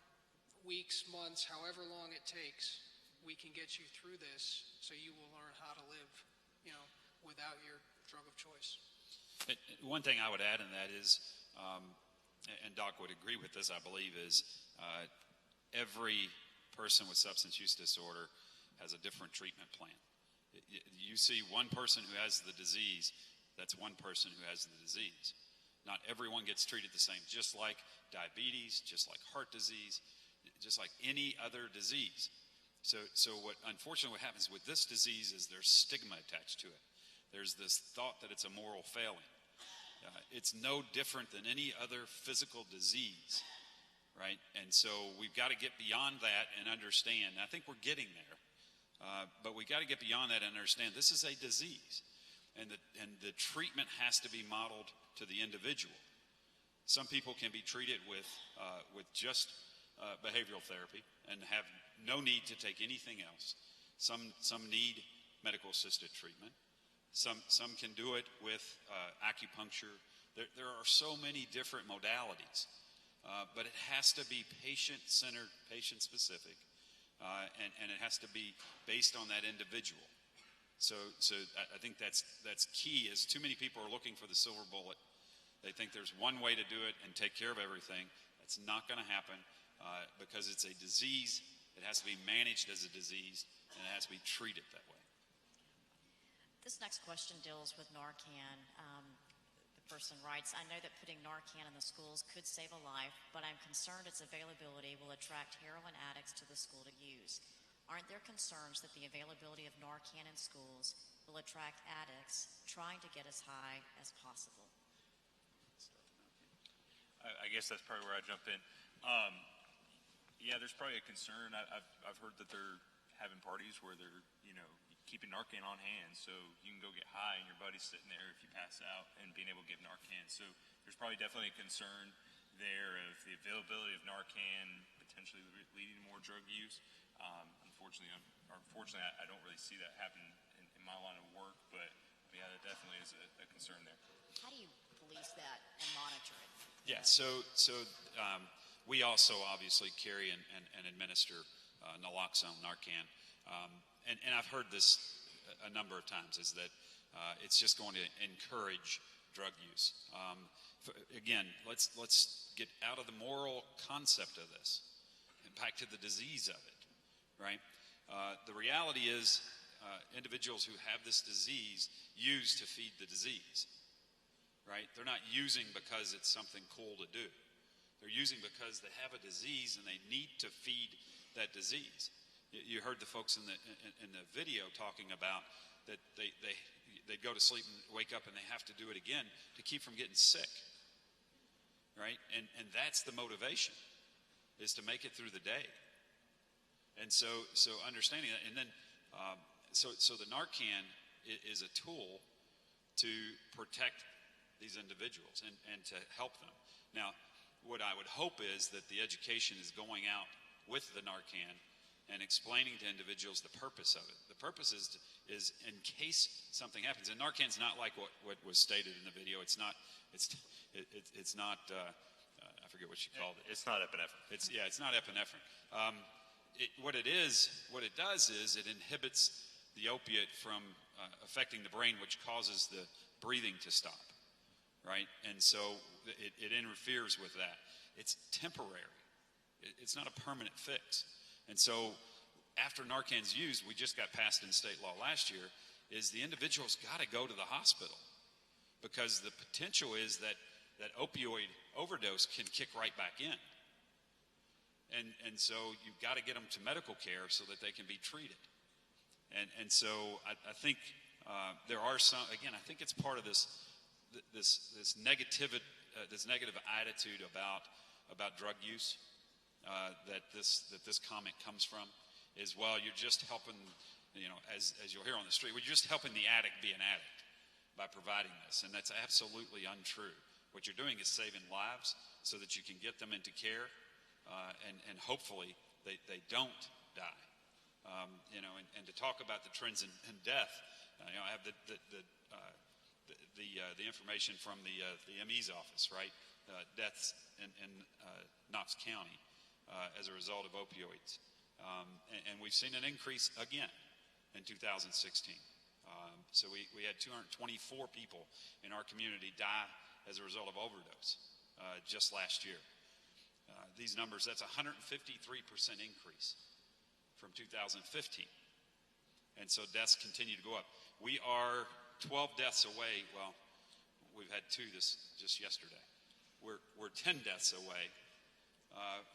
weeks, months, however long it takes, we can get you through this so you will learn how to live, you know, without your drug of choice. One thing I would add in that is, and Doc would agree with this, I believe, is every person with substance use disorder has a different treatment plan. You see one person who has the disease, that's one person who has the disease. Not everyone gets treated the same, just like diabetes, just like heart disease, just like any other disease. So unfortunately what happens with this disease is there's stigma attached to it. There's this thought that it's a moral failing. It's no different than any other physical disease, right? And so we've got to get beyond that and understand. I think we're getting there, but we got to get beyond that and understand this is a disease, and the treatment has to be modeled to the individual. Some people can be treated with just behavioral therapy and have no need to take anything else. Some need medical assisted treatment. Some can do it with acupuncture. There are so many different modalities, but it has to be patient-centered, patient-specific, and it has to be based on that individual. So I think that's key. Is too many people are looking for the silver bullet. They think there's one way to do it and take care of everything. That's not going to happen because it's a disease. It has to be managed as a disease, and it has to be treated that way. This next question deals with Narcan. The person writes, I know that putting Narcan in the schools could save a life, but I'm concerned its availability will attract heroin addicts to the school to use. Aren't there concerns that the availability of Narcan in schools will attract addicts trying to get as high as possible? I guess that's probably where I jump in. Yeah, there's probably a concern. I've heard that they're having parties where they're, you know, keeping Narcan on hand so you can go get high and your buddy's sitting there if you pass out, and being able to give Narcan. So there's probably definitely a concern there of the availability of Narcan potentially leading to more drug use. Unfortunately, I don't really see that happen in my line of work, but yeah, that definitely is a concern there. How do you police that and monitor it? Yeah, so we also obviously carry and administer naloxone, Narcan. And I've heard this a number of times, is that it's just going to encourage drug use. Again, let's get out of the moral concept of this and back to the disease of it, right? The reality is individuals who have this disease use to feed the disease, right? They're not using because it's something cool to do. They're using because they have a disease and they need to feed that disease. You heard the folks in the video talking about that they go to sleep and wake up and they have to do it again to keep from getting sick, right? And that's the motivation, is to make it through the day. And so understanding that, and then so the Narcan is a tool to protect these individuals and to help them. Now, what I would hope is that the education is going out with the Narcan and explaining to individuals the purpose of it. The purpose is in case something happens. And Narcan's not like what was stated in the video. It's not. I forget what she called it. It's not epinephrine. It's not epinephrine. What it does is it inhibits the opiate from affecting the brain, which causes the breathing to stop, right? And so it interferes with that. It's temporary. It's not a permanent fix. And so after Narcan's used, we just got passed in state law last year, is the individual's got to go to the hospital, because the potential is that opioid overdose can kick right back in. And so you've got to get them to medical care so that they can be treated. And so I think there are some, again, I think it's part of this negative attitude about drug use that this comment comes from, is, well, you're just helping, as you'll hear on the street, we're just helping the addict be an addict by providing this. And that's absolutely untrue. What you're doing is saving lives so that you can get them into care, and hopefully they don't die. And to talk about the trends in death, I have the information from the ME's office, right? Deaths in Knox County as a result of opioids. And we've seen an increase again in 2016. So we had 224 people in our community die as a result of overdose just last year. These numbers, that's a 153% increase from 2015. And so deaths continue to go up. We are 12 deaths away. Well, we've had 2 just yesterday. We're 10 deaths away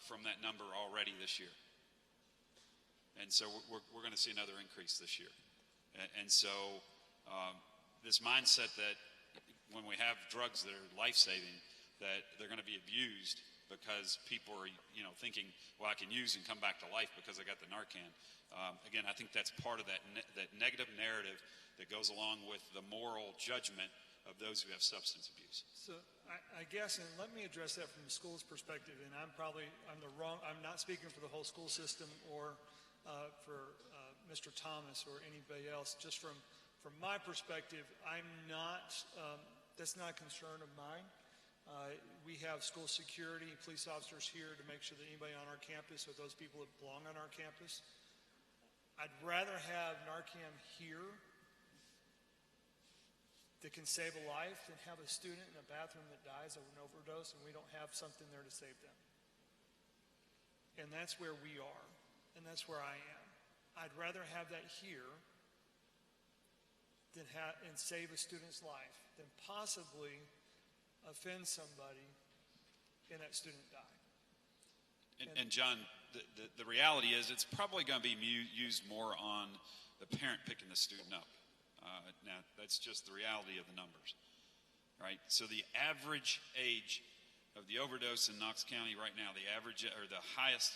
from that number already this year. And so we're going to see another increase this year. And so this mindset that when we have drugs that are life-saving, that they're going to be abused because people are, thinking, well, I can use and come back to life because I got the Narcan. Again, I think that's part of that negative narrative that goes along with the moral judgment of those who have substance abuse. So I guess, and let me address that from the school's perspective, and I'm not speaking for the whole school system or for Mr. Thomas or anybody else. Just from my perspective, that's not a concern of mine. We have school security, police officers here to make sure that anybody on our campus or those people that belong on our campus. I'd rather have Narcan here that can save a life than have a student in a bathroom that dies of an overdose and we don't have something there to save them. And that's where we are, and that's where I am. I'd rather have that here and save a student's life than possibly offend somebody and that student die. And John, the reality is it's probably going to be used more on the parent picking the student up. Now, that's just the reality of the numbers, right? So the average age of the overdose in Knox County right now, the average or the highest,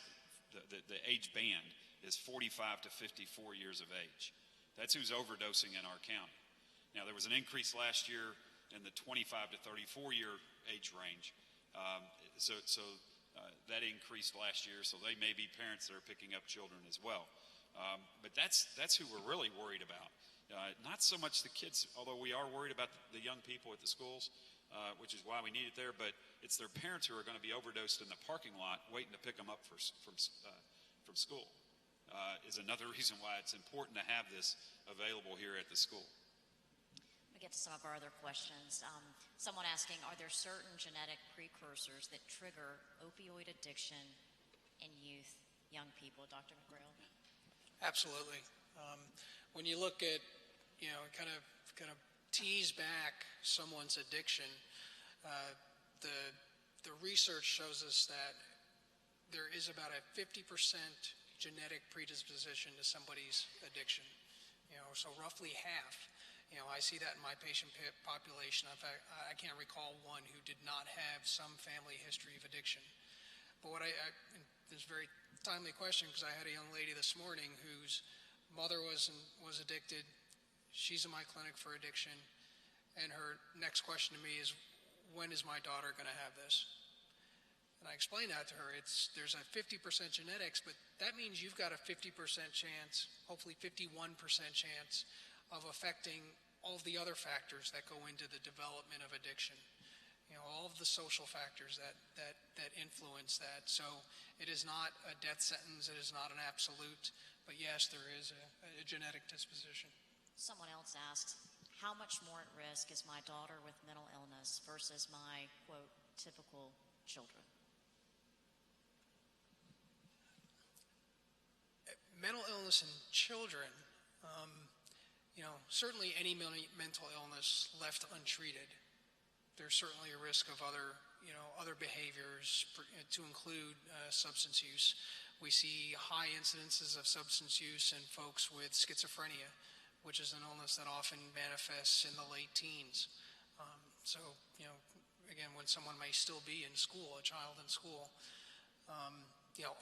the age band is 45 to 54 years of age. That's who's overdosing in our county. Now, there was an increase last year in the 25 to 34 year age range. That increased last year, so they may be parents that are picking up children as well. But that's who we're really worried about. Not so much the kids, although we are worried about the young people at the schools, which is why we need it there, but it's their parents who are going to be overdosed in the parking lot waiting to pick them up from school. Is another reason why it's important to have this available here at the school. me get to some of our other questions. Someone asking, are there certain genetic precursors that trigger opioid addiction in youth, young people? Dr. McGrail? Absolutely. When you look at, kind of tease back someone's addiction, the research shows us that there is about a 50% genetic predisposition to somebody's addiction. So roughly half. I see that in my patient population. In fact, I can't recall one who did not have some family history of addiction. But this is a very timely question, because I had a young lady this morning whose mother was addicted. She's in my clinic for addiction. And her next question to me is, when is my daughter going to have this? And I explained that to her. There's a 50% genetics, but that means you've got a 50% chance, hopefully 51% chance, of affecting all of the other factors that go into the development of addiction. All of the social factors that influence that. So it is not a death sentence. It is not an absolute. But yes, there is a genetic disposition. Someone else asks, how much more at risk is my daughter with mental illness versus my, quote, typical children? Mental illness in children, certainly any mental illness left untreated, there's certainly a risk of other behaviors, to include substance use. We see high incidences of substance use in folks with schizophrenia, which is an illness that often manifests in the late teens. Again, when someone may still be in school, a child in school,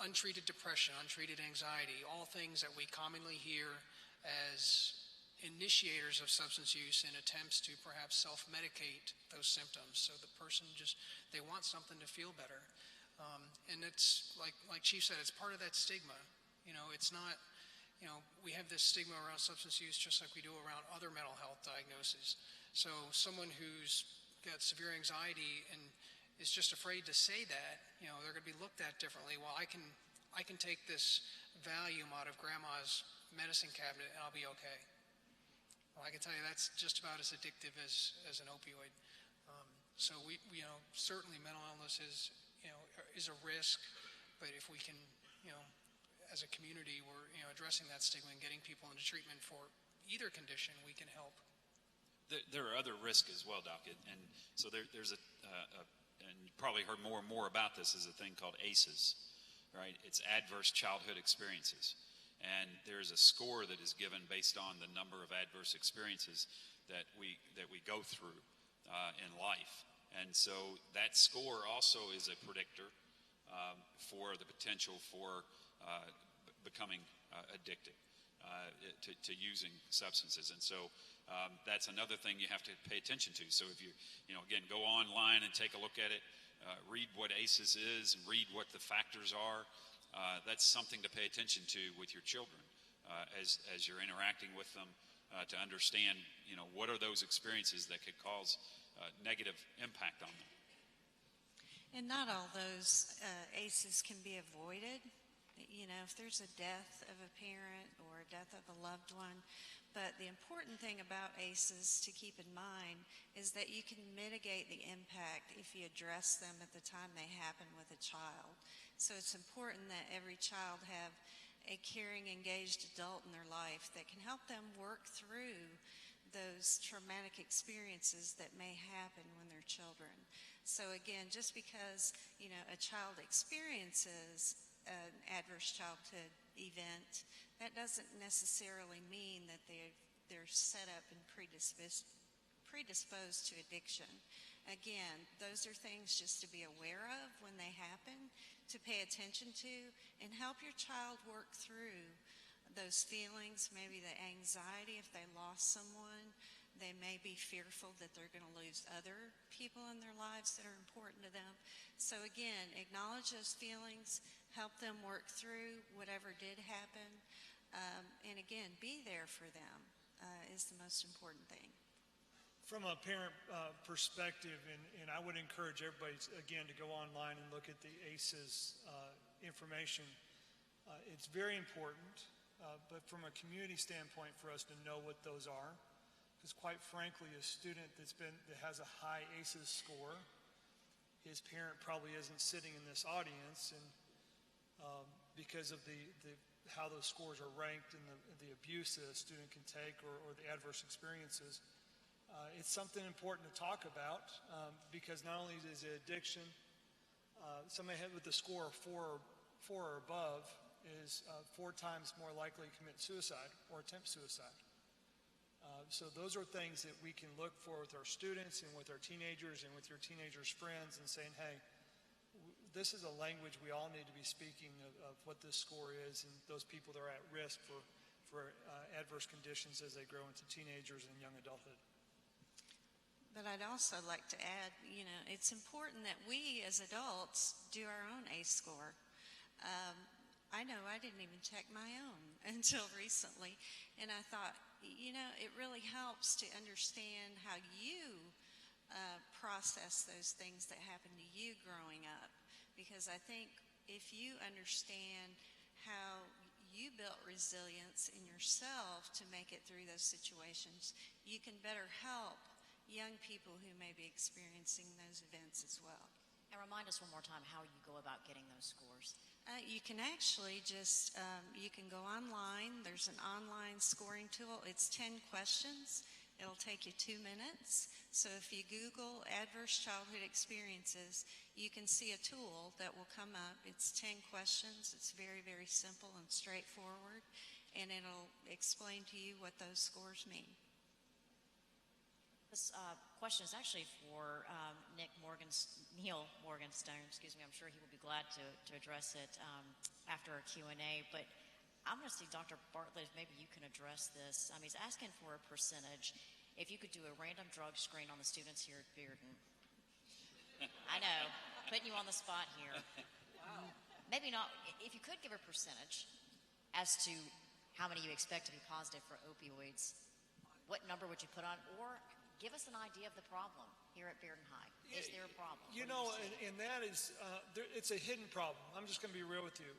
untreated depression, untreated anxiety, all things that we commonly hear as initiators of substance use in attempts to perhaps self-medicate those symptoms. So the person they want something to feel better. And it's like Chief said, it's part of that stigma. It's not, we have this stigma around substance use just like we do around other mental health diagnoses. So someone who's got severe anxiety and is just afraid to say that, they're going to be looked at differently. Well, I can take this Valium out of grandma's medicine cabinet and I'll be okay. Well, I can tell you that's just about as addictive as an opioid. So we certainly mental illness is a risk, but if we can, as a community, we're addressing that stigma and getting people into treatment for either condition, we can help. There are other risks as well, Doc, and so there's and you probably heard more and more about this, is a thing called ACEs, right? It's adverse childhood experiences. And there's a score that is given based on the number of adverse experiences that we go through in life. And so that score also is a predictor for the potential for becoming addicted to using substances. And so that's another thing you have to pay attention to. So if you again, go online and take a look at it, read what ACEs is and read what the factors are. That's something to pay attention to with your children as you're interacting with them, to understand, what are those experiences that could cause negative impact on them. And not all those ACEs can be avoided. If there's a death of a parent or a death of a loved one. But the important thing about ACEs to keep in mind is that you can mitigate the impact if you address them at the time they happen with a child. So it's important that every child have a caring, engaged adult in their life that can help them work through those traumatic experiences that may happen when they're children. So again, just because, a child experiences an adverse childhood event, that doesn't necessarily mean that they're set up and predisposed to addiction. Again, those are things just to be aware of when they happen, to pay attention to, and help your child work through those feelings, maybe the anxiety if they lost someone. They may be fearful that they're going to lose other people in their lives that are important to them. So again, acknowledge those feelings, help them work through whatever did happen, and again, be there for them is the most important thing. From a parent perspective, and I would encourage everybody, again, to go online and look at the ACEs information. It's very important, but from a community standpoint for us to know what those are. because quite frankly, a student that has a high ACEs score, his parent probably isn't sitting in this audience, and because of how those scores are ranked and the abuse that a student can take or the adverse experiences, it's something important to talk about because not only is it addiction, somebody with a score of four or above is 4 times more likely to commit suicide or attempt suicide. So those are things that we can look for with our students and with our teenagers and with your teenagers' friends and saying, hey, this is a language we all need to be speaking of what this score is and those people that are at risk for adverse conditions as they grow into teenagers and young adulthood. But I'd also like to add, it's important that we as adults do our own ACE score. I know I didn't even check my own until recently, and I thought, it really helps to understand how you process those things that happened to you growing up. Because I think if you understand how you built resilience in yourself to make it through those situations, you can better help young people who may be experiencing those events as well. And remind us one more time how you go about getting those scores. You can actually you can go online. There's an online scoring tool. It's 10 questions. It'll take you 2 minutes. So if you Google adverse childhood experiences, you can see a tool that will come up. It's 10 questions. It's very, very simple and straightforward, and it'll explain to you what those scores mean. This question is actually for Neil Morgenstern. Excuse me. I'm sure he will be glad to address it after our Q&A. But I'm going to see Dr. Bartlett, if maybe you can address this. He's asking for a percentage. If you could do a random drug screen on the students here at Bearden. I know, putting you on the spot here. Wow. Maybe not. If you could give a percentage as to how many you expect to be positive for opioids, what number would you put on? Or give us an idea of the problem here at Bearden High. Is there a problem? And that is, it's a hidden problem. I'm just going to be real with you.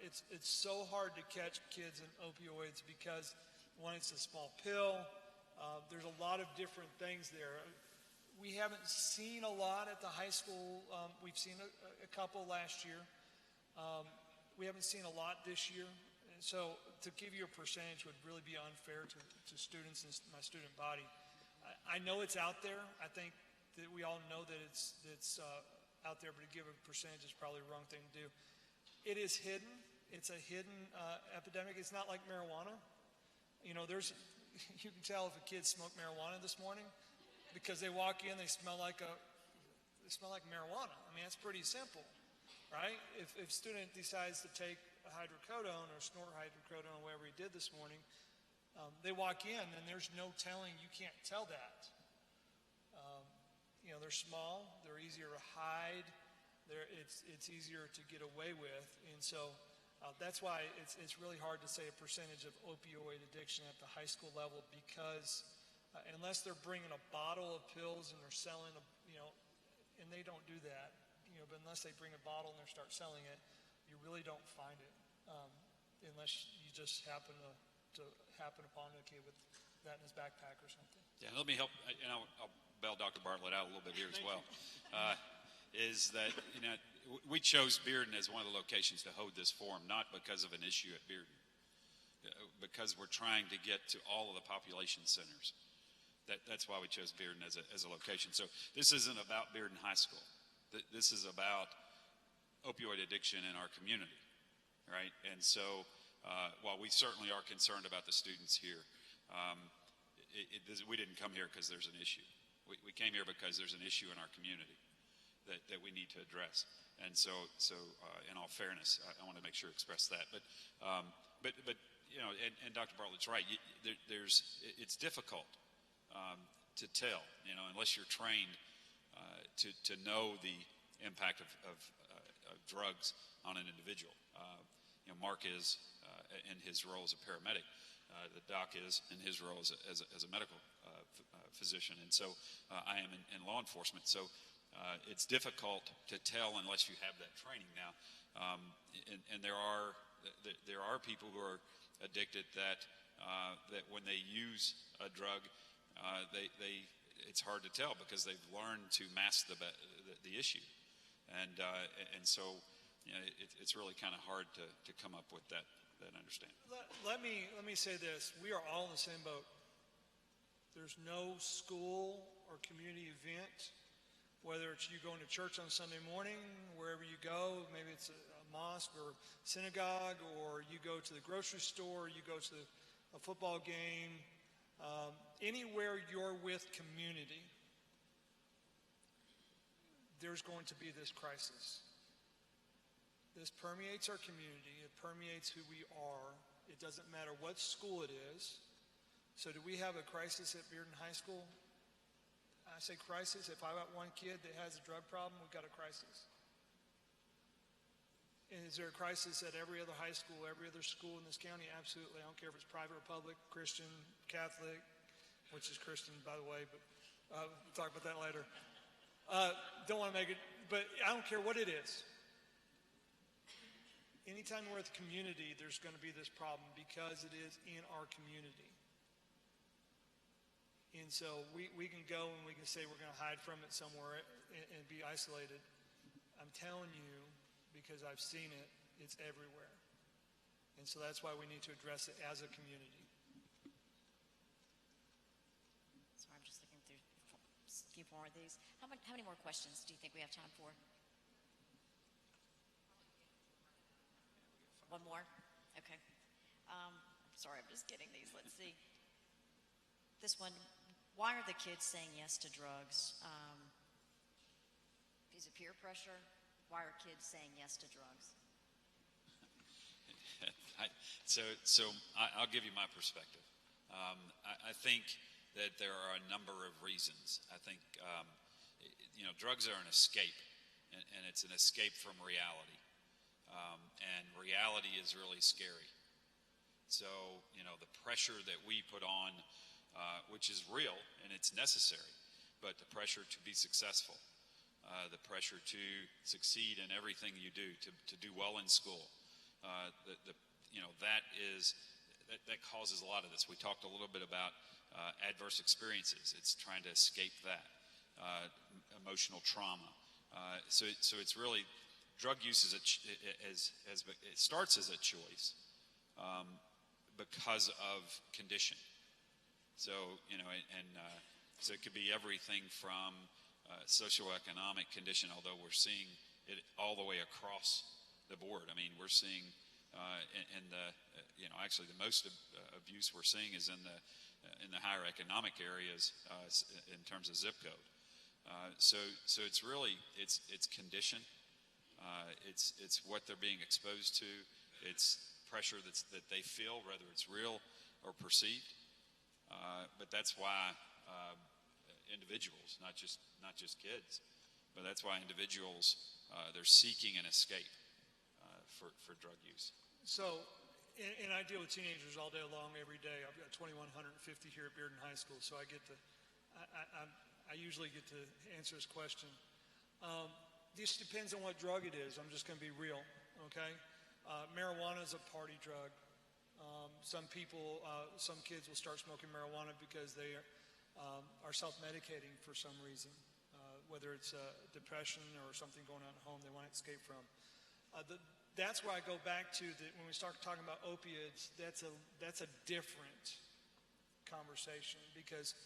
It's so hard to catch kids in opioids because, one, it's a small pill. There's a lot of different things there. We haven't seen a lot at the high school. We've seen a couple last year. We haven't seen a lot this year. And so to give you a percentage would really be unfair to students and my student body. I know it's out there. I think that we all know that it's out there, but to give a percentage is probably the wrong thing to do. It is hidden. It's a hidden epidemic. It's not like marijuana. You can tell if a kid smoked marijuana this morning because they walk in, they smell like marijuana. That's pretty simple, right? If a student decides to take a hydrocodone or snort hydrocodone or whatever he did this morning, they walk in and there's no telling. You can't tell that. They're small. They're easier to hide. It's easier to get away with, and so that's why it's really hard to say a percentage of opioid addiction at the high school level because unless they're bringing a bottle of pills and they're selling, and they don't do that, but unless they bring a bottle and they start selling it, you really don't find it unless you just happen upon a kid with that in his backpack or something. Yeah, let me help, and I'll bail Dr. Bartlett out a little bit here as well. Is that, we chose Bearden as one of the locations to hold this forum, not because of an issue at Bearden, because we're trying to get to all of the population centers. That's why we chose Bearden as a location. So this isn't about Bearden High School. This is about opioid addiction in our community, right? And so while we certainly are concerned about the students here, we didn't come here because there's an issue. We came here because there's an issue in our community that we need to address. And so in all fairness, I want to make sure to express that. But and Dr. Bartlett's right. It's difficult to tell, unless you're trained to know the impact of drugs on an individual. Mark is in his role as a paramedic. The doc is in his role as a medical physician, and so I am in law enforcement. So it's difficult to tell unless you have that training now. And there are people who are addicted that when they use a drug, it's hard to tell because they've learned to mask the issue, and so it's really kind of hard to come up with that understanding. Let me say this: we are all in the same boat. There's no school or community event, whether it's you going to church on Sunday morning, wherever you go, maybe it's a mosque or synagogue, or you go to the grocery store, you go to a football game, anywhere you're with community, there's going to be this crisis. This permeates our community. It permeates who we are. It doesn't matter what school it is. So do we have a crisis at Bearden High School? I say crisis. If I got one kid that has a drug problem, we've got a crisis. And is there a crisis at every other high school, every other school in this county? Absolutely. I don't care if it's private or public, Christian, Catholic, which is Christian, by the way, but we'll talk about that later. Don't want to make it, but I don't care what it is. Anytime we're at the community, there's going to be this problem because it is in our community. And so we can go and we can say we're going to hide from it somewhere and be isolated. I'm telling you, because I've seen it, it's everywhere. And so that's why we need to address it as a community. Sorry, I'm just looking through a few more of these. How many more questions do you think we have time for? One more? Okay. Sorry, I'm just getting these. Let's see. This one, why are the kids saying yes to drugs? Is it peer pressure? Why are kids saying yes to drugs? I'll give you my perspective. I think that there are a number of reasons. I think, drugs are an escape, and it's an escape from reality. And reality is really scary. So, the pressure that we put on, which is real and it's necessary, but the pressure to be successful, the pressure to succeed in everything you do, to do well in school, that causes a lot of this. We talked a little bit about adverse experiences. It's trying to escape that, emotional trauma. So it's really, drug use it starts as a choice because of condition. So so it could be everything from socioeconomic condition, although we're seeing it all the way across the board. I mean, we're seeing actually the most abuse we're seeing is in the higher economic areas in terms of zip code. So it's really it's condition. It's what they're being exposed to. It's pressure that they feel, whether it's real or perceived. But that's why individuals, not just kids, but that's why individuals they're seeking an escape for drug use. So, and I deal with teenagers all day long, every day. I've got 2,150 here at Bearden High School, so I usually get to answer this question. This depends on what drug it is. I'm just going to be real, okay? Marijuana is a party drug. Some kids will start smoking marijuana because they are self-medicating for some reason, whether it's depression or something going on at home they want to escape from. That's where I go back to when we start talking about opiates. That's a different conversation because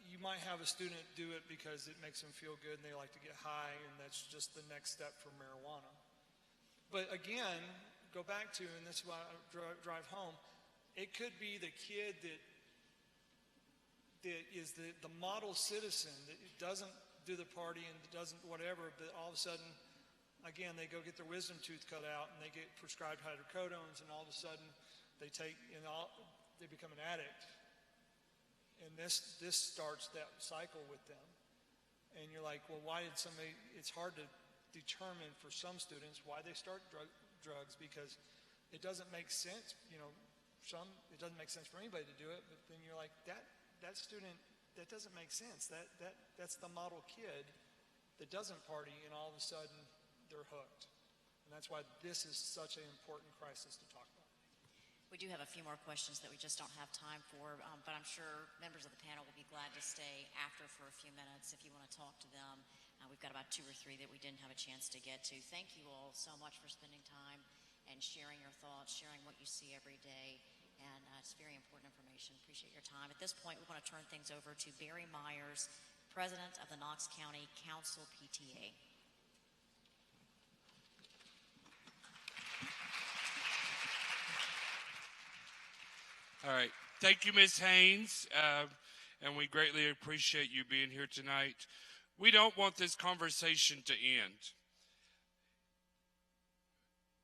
you might have a student do it because it makes them feel good and they like to get high, and that's just the next step for marijuana. But again, go back to, and that's why I drive home, it could be the kid that is the model citizen that doesn't do the party and doesn't whatever, but all of a sudden, again, they go get their wisdom tooth cut out and they get prescribed hydrocodones, and all of a sudden they become an addict. And this starts that cycle with them. And you're like, well, why did somebody, it's hard to determine for some students why they start drugs because it doesn't make sense. It doesn't make sense for anybody to do it, but then you're like, that student, that doesn't make sense. That's the model kid that doesn't party, and all of a sudden they're hooked. And that's why this is such an important crisis to talk about. We do have a few more questions that we just don't have time for, but I'm sure members of the panel will be glad to stay after for a few minutes if you want to talk to them. We've got about 2 or 3 that we didn't have a chance to get to. Thank you all so much for spending time and sharing your thoughts, sharing what you see every day, and it's very important information. Appreciate your time. At this point, we want to turn things over to Barry Myers, President of the Knox County Council PTA. All right. Thank you, Ms. Haynes, and we greatly appreciate you being here tonight. We don't want this conversation to end.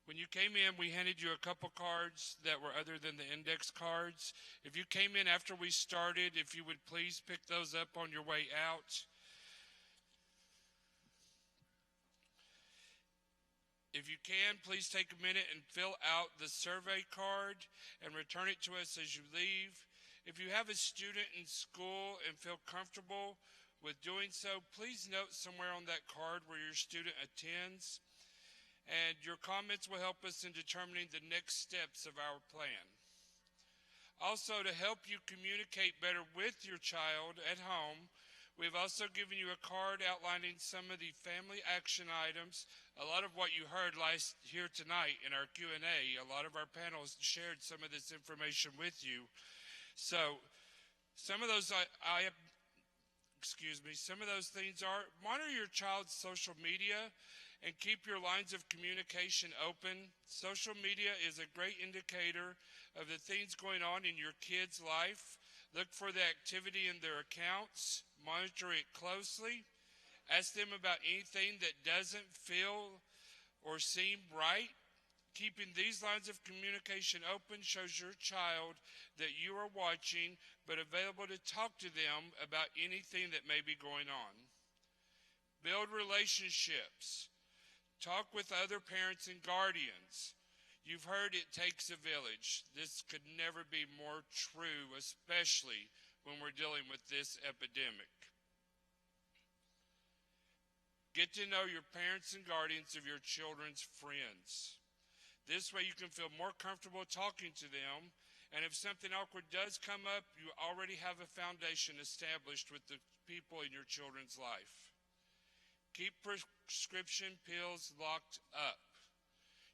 When you came in, we handed you a couple cards that were other than the index cards. If you came in after we started, if you would please pick those up on your way out. If you can, please take a minute and fill out the survey card and return it to us as you leave. If you have a student in school and feel comfortable with doing so, please note somewhere on that card where your student attends. And your comments will help us in determining the next steps of our plan. Also, to help you communicate better with your child at home, we've also given you a card outlining some of the family action items. A lot of what you heard here tonight in our Q&A, a lot of our panels shared some of this information with you. So some of those some of those things are monitor your child's social media and keep your lines of communication open. Social media is a great indicator of the things going on in your kid's life. Look for the activity in their accounts. Monitor it closely. Ask them about anything that doesn't feel or seem right. Keeping these lines of communication open shows your child that you are watching but available to talk to them about anything that may be going on. Build relationships. Talk with other parents and guardians. You've heard it takes a village. This could never be more true, especially when we're dealing with this epidemic. Get to know your parents and guardians of your children's friends. This way you can feel more comfortable talking to them, and if something awkward does come up, you already have a foundation established with the people in your children's life. Keep prescription pills locked up.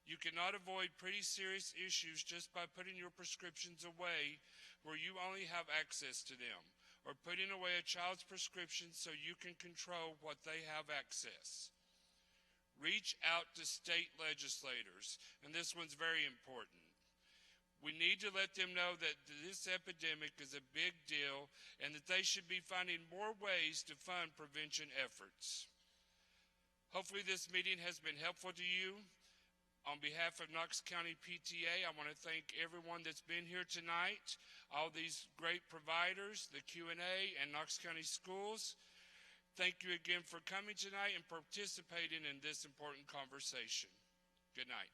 You cannot avoid pretty serious issues just by putting your prescriptions away where you only have access to them, or putting away a child's prescription so you can control what they have access. Reach out to state legislators, and this one's very important. We need to let them know that this epidemic is a big deal and that they should be finding more ways to fund prevention efforts. Hopefully this meeting has been helpful to you. On behalf of Knox County PTA, I want to thank everyone that's been here tonight, all these great providers, the Q&A, and Knox County Schools. Thank you again for coming tonight and participating in this important conversation. Good night.